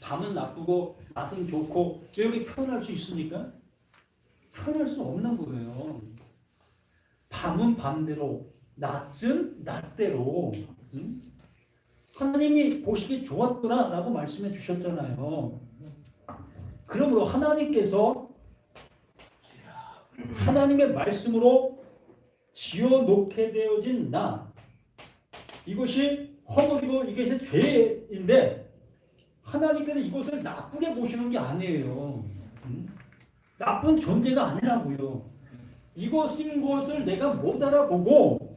Speaker 1: 밤은 나쁘고, 낮은 좋고, 이렇게 표현할 수 있습니까? 표현할 수 없는 거예요. 밤은 밤대로, 낮은 낮대로. 응? 하나님이 보시기 좋았더라라고 말씀해 주셨잖아요. 그러므로 하나님께서 하나님의 말씀으로 지어놓게 되어진 나, 이것이 허물이고 이것이 죄인데 하나님께서 이것을 나쁘게 보시는 게 아니에요. 나쁜 존재가 아니라고요. 이것인 것을 내가 못 알아보고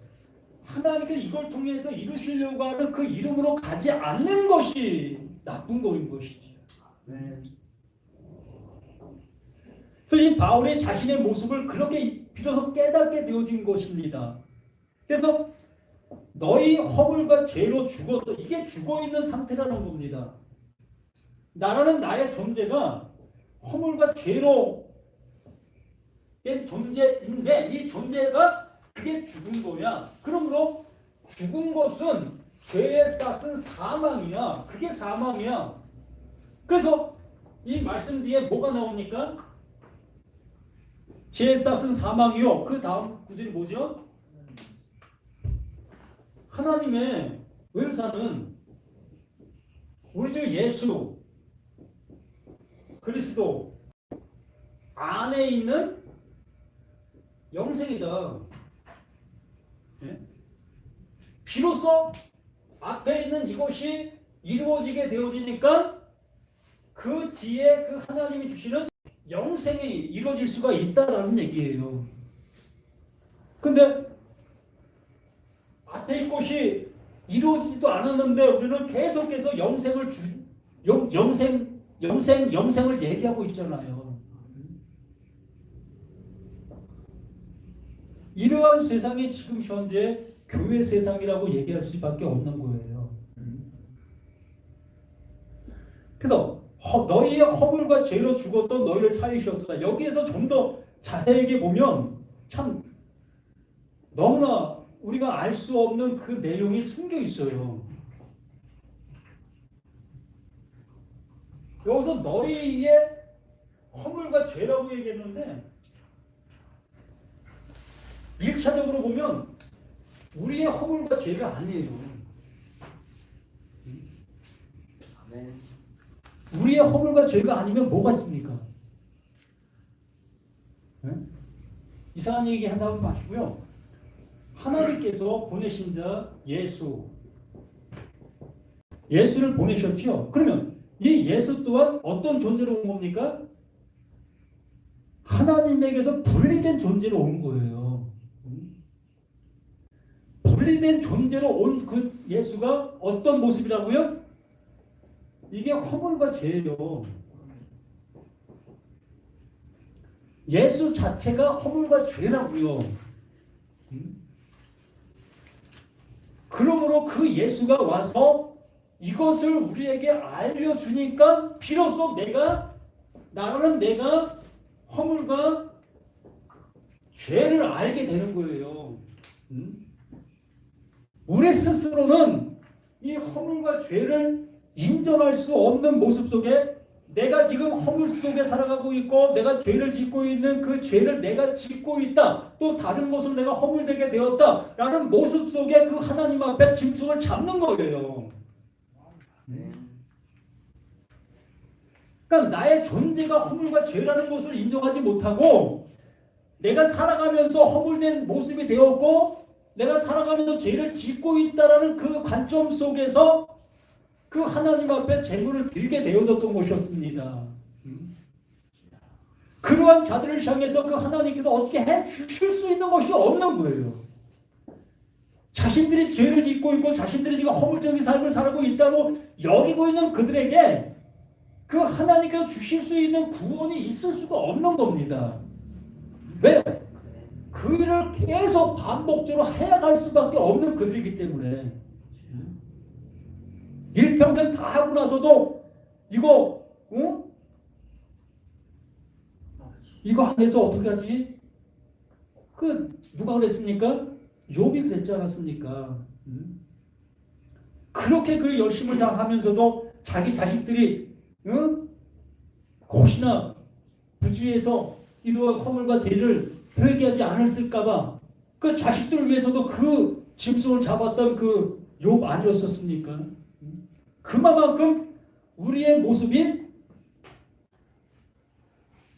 Speaker 1: 하나님께서 이걸 통해서 이루시려고 하는 그 이름으로 가지 않는 것이 나쁜 거인 것이지. 그래서 이 바울의 자신의 모습을 그렇게 비로소 깨닫게 되어진 것입니다. 그래서 너희 허물과 죄로 죽었다. 이게 죽어있는 상태라는 겁니다. 나라는 나의 존재가 허물과 죄로 된 존재인데 이 존재가 그게 죽은 거야. 그러므로 죽은 것은 죄의 싹은 사망이야. 그게 사망이야. 그래서 이 말씀 뒤에 뭐가 나옵니까? 죄의 싹은 사망이요. 그 다음 구절이 뭐죠? 하나님의 은사는 우리 주 예수 그리스도 안에 있는 영생이다. 비로소 앞에 있는 이것이 이루어지게 되어지니까 그 뒤에 그 하나님이 주시는 영생이 이루어질 수가 있다라는 얘기예요. 근데 앞에 것이 이루어지지도 않았는데 우리는 계속해서 영생을 얘기하고 있잖아요. 이러한 세상이 지금 현재 교회 세상이라고 얘기할 수밖에 없는 거예요. 그래서 너희의 허물과 죄로 죽었던 너희를 살리셨도다. 여기에서 좀 더 자세하게 보면 참 너무나 우리가 알 수 없는 그 내용이 숨겨 있어요. 여기서 너희의 허물과 죄라고 얘기했는데 1차적으로 보면 우리의 허물과 죄가 아니에요.
Speaker 2: 아멘.
Speaker 1: 우리의 허물과 죄가 아니면 뭐가 있습니까? 네? 이상한 얘기 한다고 마시고요. 하나님께서 보내신 자 예수를 보내셨죠. 그러면 이 예수 또한 어떤 존재로 온 겁니까? 하나님에게서 분리된 존재로 온 거예요. 분리된 존재로 온 그 예수가 어떤 모습이라고요? 이게 허물과 죄예요. 예수 자체가 허물과 죄라고요. 그러므로 그 예수가 와서 이것을 우리에게 알려주니까 비로소 나라는 내가 허물과 죄를 알게 되는 거예요. 우리 스스로는 이 허물과 죄를 인정할 수 없는 모습 속에 내가 지금 허물 속에 살아가고 있고 내가 죄를 짓고 있는 그 죄를 내가 짓고 있다. 또 다른 것을 내가 허물되게 되었다. 라는 모습 속에 그 하나님 앞에 짐승을 잡는 거예요. 그러니까 나의 존재가 허물과 죄라는 것을 인정하지 못하고 내가 살아가면서 허물된 모습이 되었고 내가 살아가면서 죄를 짓고 있다라는 그 관점 속에서 그 하나님 앞에 제물을 드리게 되어졌던 것이었습니다. 그러한 자들을 향해서 그 하나님께서 어떻게 해 주실 수 있는 것이 없는 거예요. 자신들이 죄를 짓고 있고 자신들이 지금 허물적인 삶을 살고 있다고 여기고 있는 그들에게 그 하나님께서 주실 수 있는 구원이 있을 수가 없는 겁니다. 왜? 그 일을 계속 반복적으로 해야할 수밖에 없는 그들이기 때문에 일평생 다 하고 나서도 이거 이거 안 해서 어떻게 하지? 누가 그랬습니까? 욥이 그랬지 않았습니까? 그렇게 그 열심을 다 하면서도 자기 자식들이 혹시나 부주의해서 이러한 허물과 죄를 회개하지 않았을까봐 그 자식들을 위해서도 그 짐승을 잡았던 그 욥 아니었었습니까? 그만큼 우리의 모습이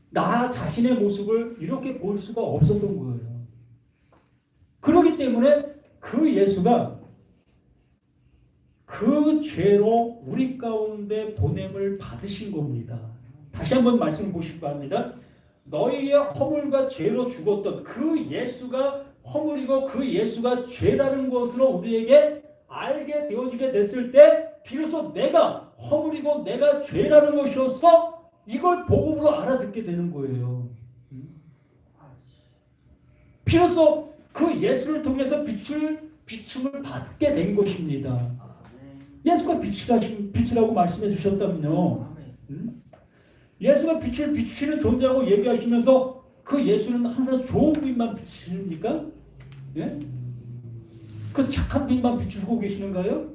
Speaker 1: 나 자신의 모습을 이렇게 볼 수가 없었던 거예요. 그렇기 때문에 그 예수가 그 죄로 우리 가운데 보냄을 받으신 겁니다. 다시 한번 말씀 보시기 바랍니다. 너희의 허물과 죄로 죽었던 그 예수가 허물이고 그 예수가 죄라는 것으로 우리에게 알게 되어지게 됐을 때 비로소 내가 허물이고 내가 죄라는 것이었어 이걸 복음으로 알아듣게 되는 거예요. 비로소 그 예수를 통해서 비춤을 받게 된 것입니다. 예수가 빛이라고 말씀해 주셨다면요. 예수가 빛을 비추시는 존재라고 얘기하시면서 그 예수는 항상 좋은 빛만 비추십니까? 예? 그 착한 빛만 비추고 계시는가요?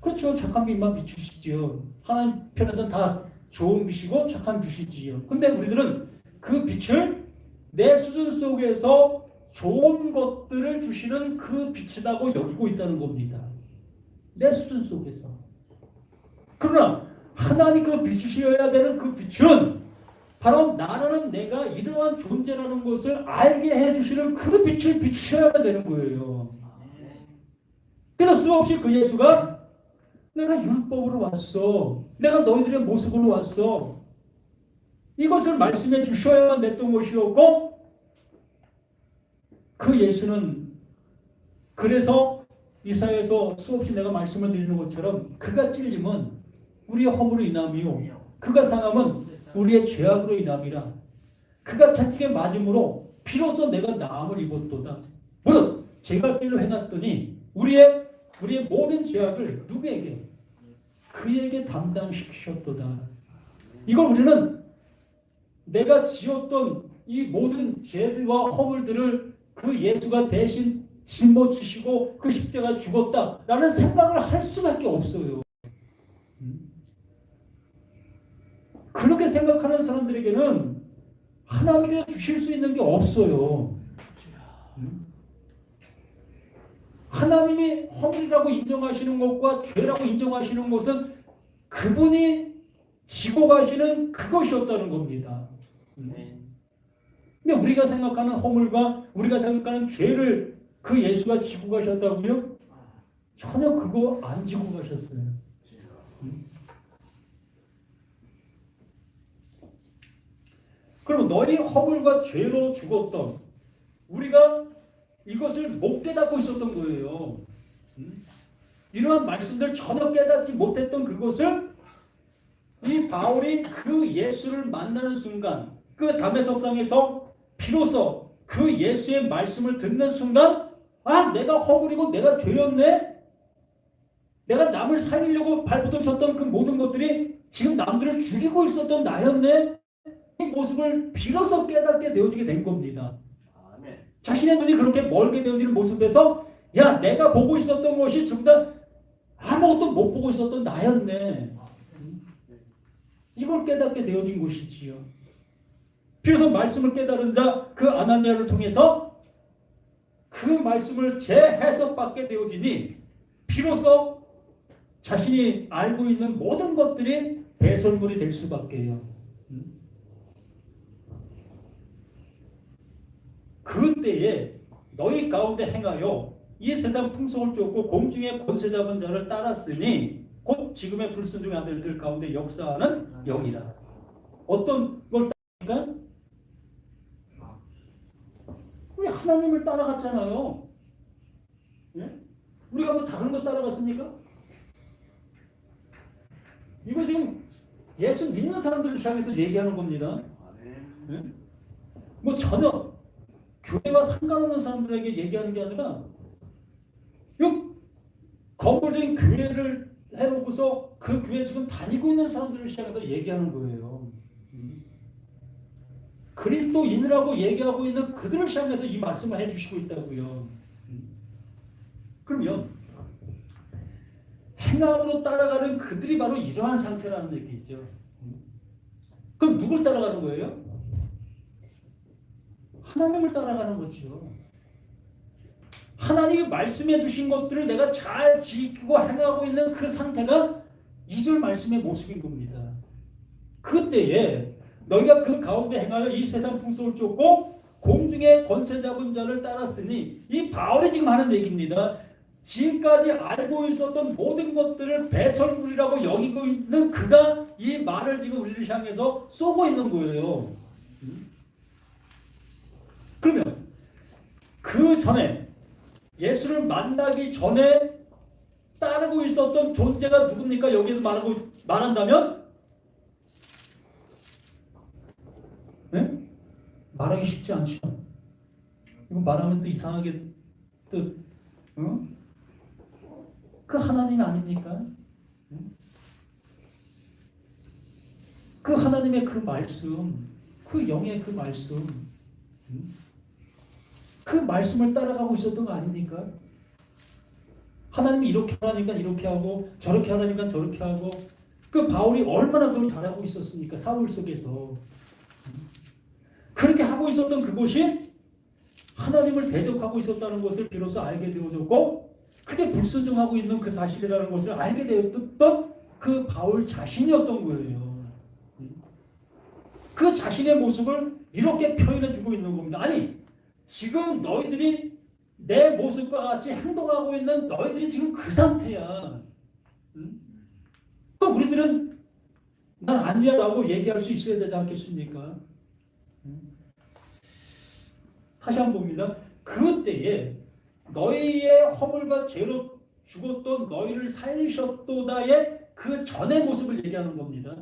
Speaker 1: 그렇죠. 착한 빛만 비추시죠. 하나님 편에서는 다 좋은 빛이고 착한 빛이지요. 근데 우리들은 그 빛을 내 수준 속에서 좋은 것들을 주시는 그 빛이라고 여기고 있다는 겁니다. 내 수준 속에서. 그러나 하나님께서 비추셔야 되는 그 빛은 바로 나라는 내가 이러한 존재라는 것을 알게 해주시는 그 빛을 비추셔야 되는 거예요. 그래서 수없이 그 예수가 내가 율법으로 왔어. 내가 너희들의 모습으로 왔어. 이것을 말씀해 주셔야만 됐던 것이었고 그 예수는 그래서 이사야에서 수없이 내가 말씀을 드리는 것처럼 그가 찔림은 우리의 허물로 인함이요 그가 상함은 우리의 죄악으로 인함이라. 그가 채찍에 맞음으로 피로써 내가 나음을 입었도다. 물론 제가 필로 해놨더니 우리의 모든 죄악을 누구에게? 그에게 담당시키셨도다. 이걸 우리는 내가 지었던 이 모든 죄와 허물들을 그 예수가 대신 짊어지시고 그 십자가 죽었다라는 생각을 할 수밖에 없어요. 그렇게 생각하는 사람들에게는 하나님께서 주실 수 있는 게 없어요. 하나님이 허물이라고 인정하시는 것과 죄라고 인정하시는 것은 그분이 지고 가시는 그것이었다는 겁니다.
Speaker 2: 네.
Speaker 1: 근데 우리가 생각하는 허물과 우리가 생각하는 죄를 그 예수가 지고 가셨다고요? 전혀 그거 안 지고 가셨어요. 그럼 너희 허물과 죄로 죽었던 우리가 이것을 못 깨닫고 있었던 거예요. 이러한 말씀들 전혀 깨닫지 못했던 그것을 이 바울이 그 예수를 만나는 순간 그 담에석상에서 비로소 그 예수의 말씀을 듣는 순간 아 내가 허물이고 내가 죄였네. 내가 남을 살리려고 발부터 쳤던 그 모든 것들이 지금 남들을 죽이고 있었던 나였네. 이 모습을 비로소 깨닫게 되어지게 된 겁니다.
Speaker 2: 아멘.
Speaker 1: 자신의 눈이 그렇게 멀게 되어지는 모습에서 야 내가 보고 있었던 것이 전부 다 아무것도 못 보고 있었던 나였네. 이걸 깨닫게 되어진 것이지요. 비로소 말씀을 깨달은 자 그 아나니아를 통해서 그 말씀을 재해석받게 되어지니 비로소 자신이 알고 있는 모든 것들이 배설물이 될 수밖에요. 그때에 너희 가운데 행하여 이 세상 풍속을 쫓고 공중의 권세 잡은 자를 따랐으니 곧 지금의 불순종의 아들들 가운데 역사하는 영이라. 어떤 걸 따르니까? 우리 하나님을 따라갔잖아요. 예? 우리가 뭐 다른 거 따라갔습니까? 이거 지금 예수 믿는 사람들을 향해서 얘기하는 겁니다. 예? 뭐 전혀 교회와 상관없는 사람들에게 얘기하는 게 아니라 이 건물적인 교회를 해놓고서 그 교회 지금 다니고 있는 사람들을 향해서 얘기하는 거예요. 그리스도인이라고 얘기하고 있는 그들을 향해서 이 말씀을 해주시고 있다고요. 그러면 행함으로 따라가는 그들이 바로 이러한 상태라는 얘기죠. 그럼 누굴 따라가는 거예요? 하나님을 따라가는 거죠. 하나님이 말씀해 주신 것들을 내가 잘 지키고 행하고 있는 그 상태가 2절 말씀의 모습인 겁니다. 그때에 너희가 그 가운데 행하여 이 세상 풍속을 쫓고 공중의 권세 잡은 자를 따랐으니 이 바울이 지금 하는 얘기입니다. 지금까지 알고 있었던 모든 것들을 배설물이라고 여기고 있는 그가 이 말을 지금 우리를 향해서 쏘고 있는 거예요. 그러면 그 전에 예수를 만나기 전에 따르고 있었던 존재가 누굽니까? 여기서 말한다면 네? 말하기 쉽지 않죠. 이거 말하면 또 이상하게 또 그 하나님 아닙니까? 그 하나님의 그 말씀, 그 영의 그 말씀, 그 말씀을 따라가고 있었던 거 아닙니까? 하나님이 이렇게 하니까 이렇게 하고 저렇게 하니까 저렇게 하고 그 바울이 얼마나 그걸 잘하고 있었습니까? 사울 속에서 그렇게 하고 있었던 그것이 하나님을 대적하고 있었다는 것을 비로소 알게 되어졌고 그게 불순종하고 있는 그 사실이라는 것을 알게 되었던 그 바울 자신이었던 거예요. 그 자신의 모습을 이렇게 표현해 주고 있는 겁니다. 아니 지금 너희들이 내 모습과 같이 행동하고 있는 너희들이 지금 그 상태야. 또 우리들은 난 아니야 라고 얘기할 수 있어야 되지 않겠습니까? 다시 한번 봅니다. 그때에 너희의 허물과 죄로 죽었던 너희를 살리셨도다의 그 전의 모습을 얘기하는 겁니다.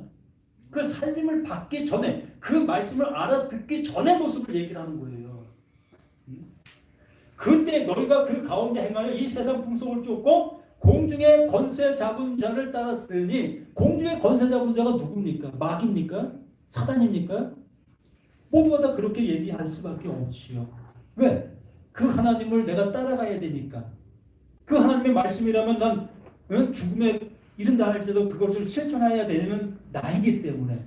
Speaker 1: 그 살림을 받기 전에 그 말씀을 알아듣기 전의 모습을 얘기를 하는 거예요. 그때 너희가 그 가운데 행하여 이 세상 풍속을 쫓고 공중의 권세 잡은 자를 따랐으니 공중의 권세 잡은 자가 누굽니까? 마귀입니까? 사단입니까? 모두가 다 그렇게 얘기할 수밖에 없지요. 왜? 그 하나님을 내가 따라가야 되니까. 그 하나님의 말씀이라면 난 죽음에 이른다 할지라도 그것을 실천해야 되는 나이기 때문에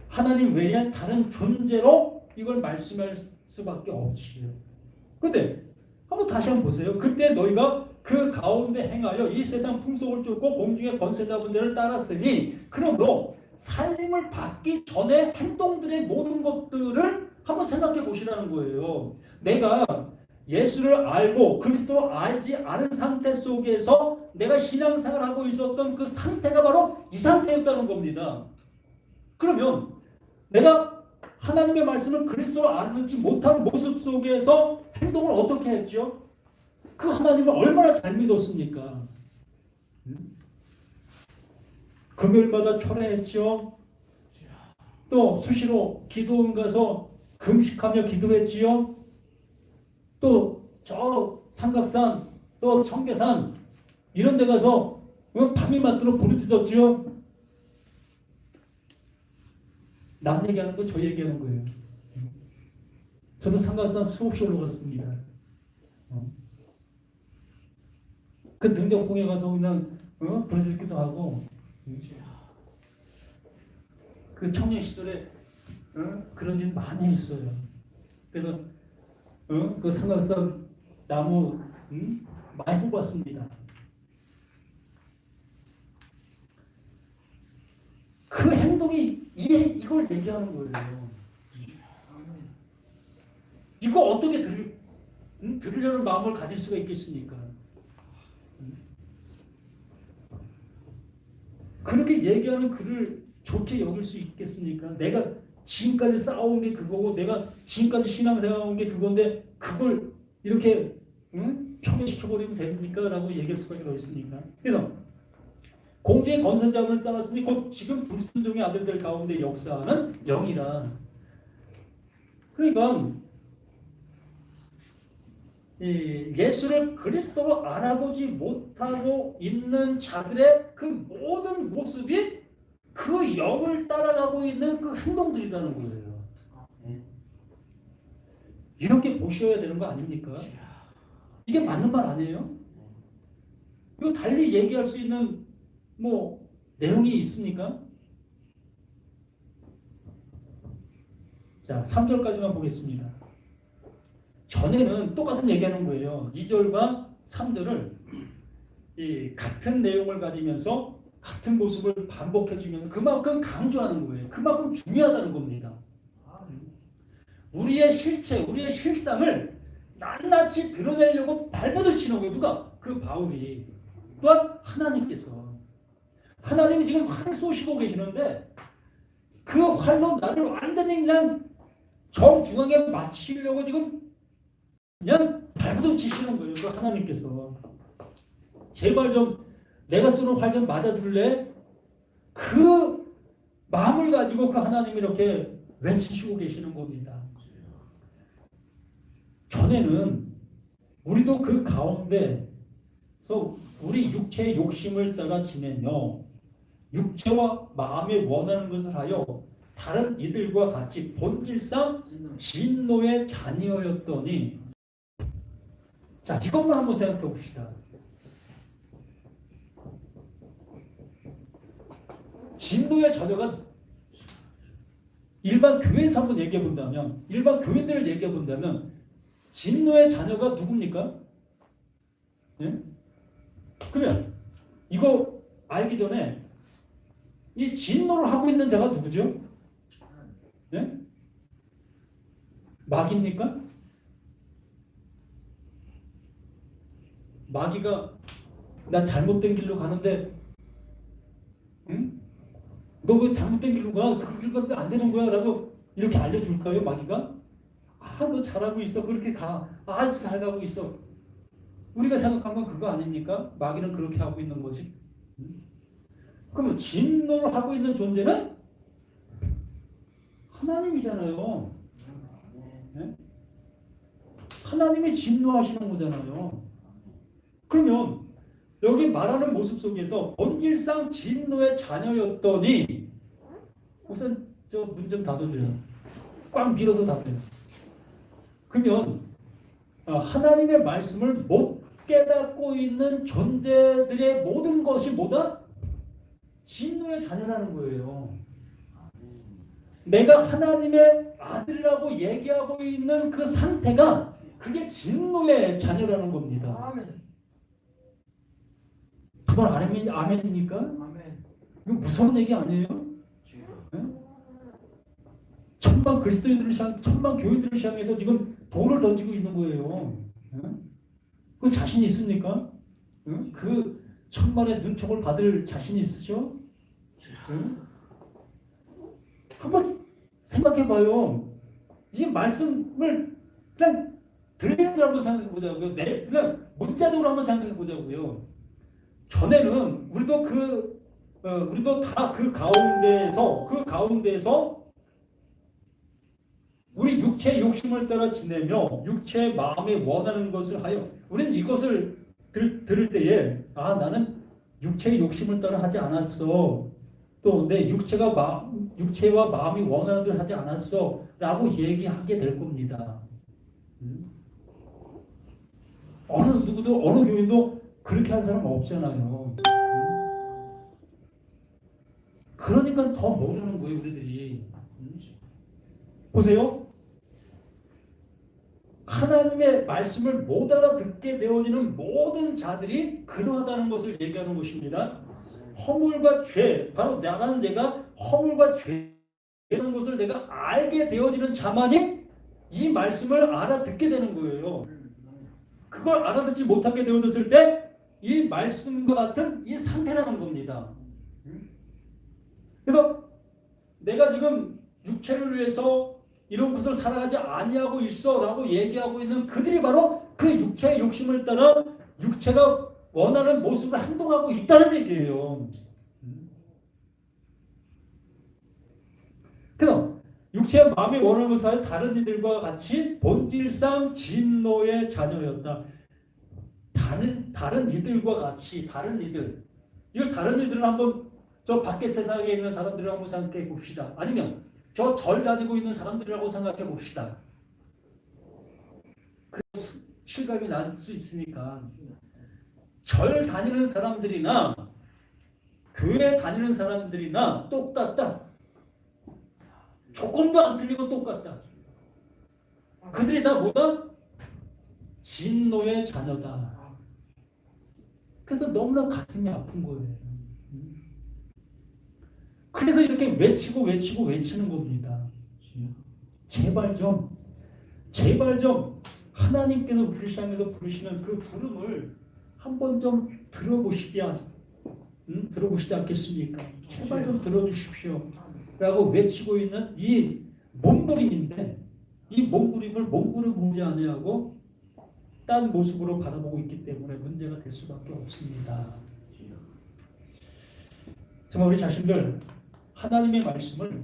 Speaker 1: 하나님 외에 다른 존재로 이걸 말씀할 수밖에 없지요. 그런데 한번 다시 한번 보세요. 그때 너희가 그 가운데 행하여 이 세상 풍속을 쫓고 공중의 권세자 분들을 따랐으니 그러므로 살림을 받기 전에 행동들의 모든 것들을 한번 생각해 보시라는 거예요. 내가 예수를 알고 그리스도를 알지 않은 상태 속에서 내가 신앙생활을 하고 있었던 그 상태가 바로 이 상태였다는 겁니다. 그러면 내가 하나님의 말씀을 그리스도를 알지 못한 모습 속에서 행동을 어떻게 했죠? 그 하나님을 얼마나 잘 믿었습니까? 금요일마다 철회했죠. 또 수시로 기도원 가서 금식하며 기도했지요. 또 저 삼각산, 또 청계산 이런 데 가서 밤이 맞도록 부르짖었지요. 남 얘기하는 거 저 얘기하는 거예요. 저도 삼각산 수없이 올라갔습니다. 그 능력봉에 가서 그냥 부르짖기도 하고 그 청년 시절에 그런 일 많이 했어요. 그래서 그 삼각산 나무 많이 뽑았습니다. 그 행동이 이걸 얘기하는 거예요. 이거 어떻게 들으려는 마음을 가질 수가 있겠습니까? 그렇게 얘기하는 그를 좋게 여길 수 있겠습니까? 내가 지금까지 싸워온 게 그거고 내가 지금까지 신앙생활 온 게 그건데 그걸 이렇게 평행시켜버리면 됩니까? 라고 얘기할 수밖에 없으니까. 그래서 공중의 권선자분을 따랐으니 곧 지금 불순종의 아들들 가운데 역사하는 영이라. 그러니까 예수를 그리스도로 알아보지 못하고 있는 자들의 그 모든 모습이 그 영을 따라가고 있는 그 행동들이라는 거예요. 이렇게 보셔야 되는 거 아닙니까? 이게 맞는 말 아니에요? 이거 달리 얘기할 수 있는 내용이 있습니까? 자, 3절까지만 보겠습니다. 전에는 똑같은 얘기하는 거예요. 2절과 3절을 같은 내용을 가지면서 같은 모습을 반복해주면서 그만큼 강조하는 거예요. 그만큼 중요하다는 겁니다. 우리의 실체, 우리의 실상을 낱낱이 드러내려고 발버둥치는 거예요. 누가? 그 바울이. 또한 하나님께서. 하나님이 지금 활 쏘시고 계시는데 그 활로 나를 완전히 그냥 정중앙에 맞추시려고 지금 그냥 발버둥치시는 거예요. 그 하나님께서. 제발 좀 내가 쏘는 활 좀 맞아줄래? 그 마음을 가지고 그 하나님이 이렇게 외치시고 계시는 겁니다. 전에는 우리도 그 가운데서 우리 육체의 욕심을 따라 지내며 육체와 마음에 원하는 것을 하여 다른 이들과 같이 본질상 진노의 자녀였더니, 자, 이것만 한번 생각해 봅시다. 진노의 자녀가 일반 교회에서 한번 얘기해 본다면, 일반 교인들을 얘기해 본다면 진노의 자녀가 누굽니까? 예? 그러면 이거 알기 전에 이 진노를 하고 있는 자가 누구죠? 예? 마귀입니까? 마귀가 나 잘못된 길로 가는데 응? 너 왜 잘못된 길로 가? 그 길 가면 안 되는 거야 라고 이렇게 알려줄까요? 마귀가? 아, 너 잘하고 있어. 그렇게 가. 아주 잘 가고 있어. 우리가 생각한 건 그거 아닙니까? 마귀는 그렇게 하고 있는 거지. 그러면 진노를 하고 있는 존재는 하나님이잖아요. 네? 하나님이 진노하시는 거잖아요. 그러면 여기 말하는 모습 속에서 본질상 진노의 자녀였더니, 우선 저 문 좀 닫아줘요. 꽉 밀어서 닫아요. 그러면 하나님의 말씀을 못 깨닫고 있는 존재들의 모든 것이 뭐다? 진노의 자녀라는 거예요. 내가 하나님의 아들이라고 얘기하고 있는 그 상태가 그게 진노의 자녀라는 겁니다.
Speaker 3: 아멘.
Speaker 1: 그건 아멘입니까?
Speaker 3: 아멘.
Speaker 1: 이거 무서운 얘기 아니에요?
Speaker 2: 주여.
Speaker 1: 천만 그리스도인들을 천만 교인들을 향해서 지금 돌을 던지고 있는 거예요. 그 자신 있습니까? 그 천만의 눈총을 받을 자신이 있으죠? 한번 생각해봐요. 이 말씀을 그냥 들리는 줄 한번 생각해보자고요. 그냥 문자적으로 한번 생각해보자고요. 전에는 우리도 다 그 가운데에서 우리 육체의 욕심을 따라 지내며 육체의 마음에 원하는 것을 하여 우리는 이것을 들을 때에 나는 육체의 욕심을 따라 하지 않았어. 또 내 육체와 마음이 원하는 대로 하지 않았어 라고 얘기하게 될 겁니다. 어느 누구도 어느 교인도 그렇게 한 사람 없잖아요. 그러니까 더 모르는 거예요 우리들이. 보세요. 하나님의 말씀을 못 알아듣게 되어지는 모든 자들이 그러하다는 것을 얘기하는 것입니다. 허물과 죄, 바로 나라는 내가 허물과 죄라는 것을 내가 알게 되어지는 자만이 이 말씀을 알아듣게 되는 거예요. 그걸 알아듣지 못하게 되어졌을 때 이 말씀과 같은 이 상태라는 겁니다. 그래서 내가 지금 육체를 위해서 이런 것을 살아가지 아니하고 있어 라고 얘기하고 있는 그들이 바로 그 육체의 욕심을 따라 육체가 원하는 모습을 행동하고 있다는 얘기예요. 그래서 육체의 마음이 원하는 것을 하여 다른 이들과 같이 본질상 진노의 자녀였다. 다른 이들과 같이 다른 이들. 이걸 다른 이들을 한번 저 밖에 세상에 있는 사람들을 한번 생각해 봅시다. 아니면 저 절 다니고 있는 사람들이라고 생각해 봅시다. 그 실감이 날 수 있으니까 절 다니는 사람들이나 교회 다니는 사람들이나 똑같다. 조금도 안 틀리고 똑같다. 그들이 다 뭐다? 진노의 자녀다. 그래서 너무나 가슴이 아픈 거예요. 그래서 이렇게 외치는 겁니다. 제발 좀 하나님께서 우리를 향해서 부르시는 그 부름을 한번 좀 들어보시지 않겠습니까? 제발 좀 들어주십시오. 라고 외치고 있는 이 몸부림인데 이 몸부림을 보지 아니하고 딴 모습으로 바라보고 있기 때문에 문제가 될 수밖에 없습니다. 정말 우리 자신들 하나님의 말씀을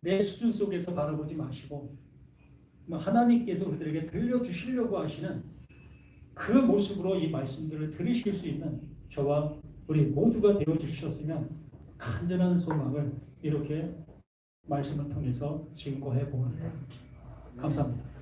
Speaker 1: 내 수준 속에서 바라보지 마시고 하나님께서 우리들에게 들려주시려고 하시는 그 모습으로 이 말씀들을 들으실 수 있는 저와 우리 모두가 되어주셨으면 간절한 소망을 이렇게 말씀을 통해서 증거해 봅니다. 감사합니다.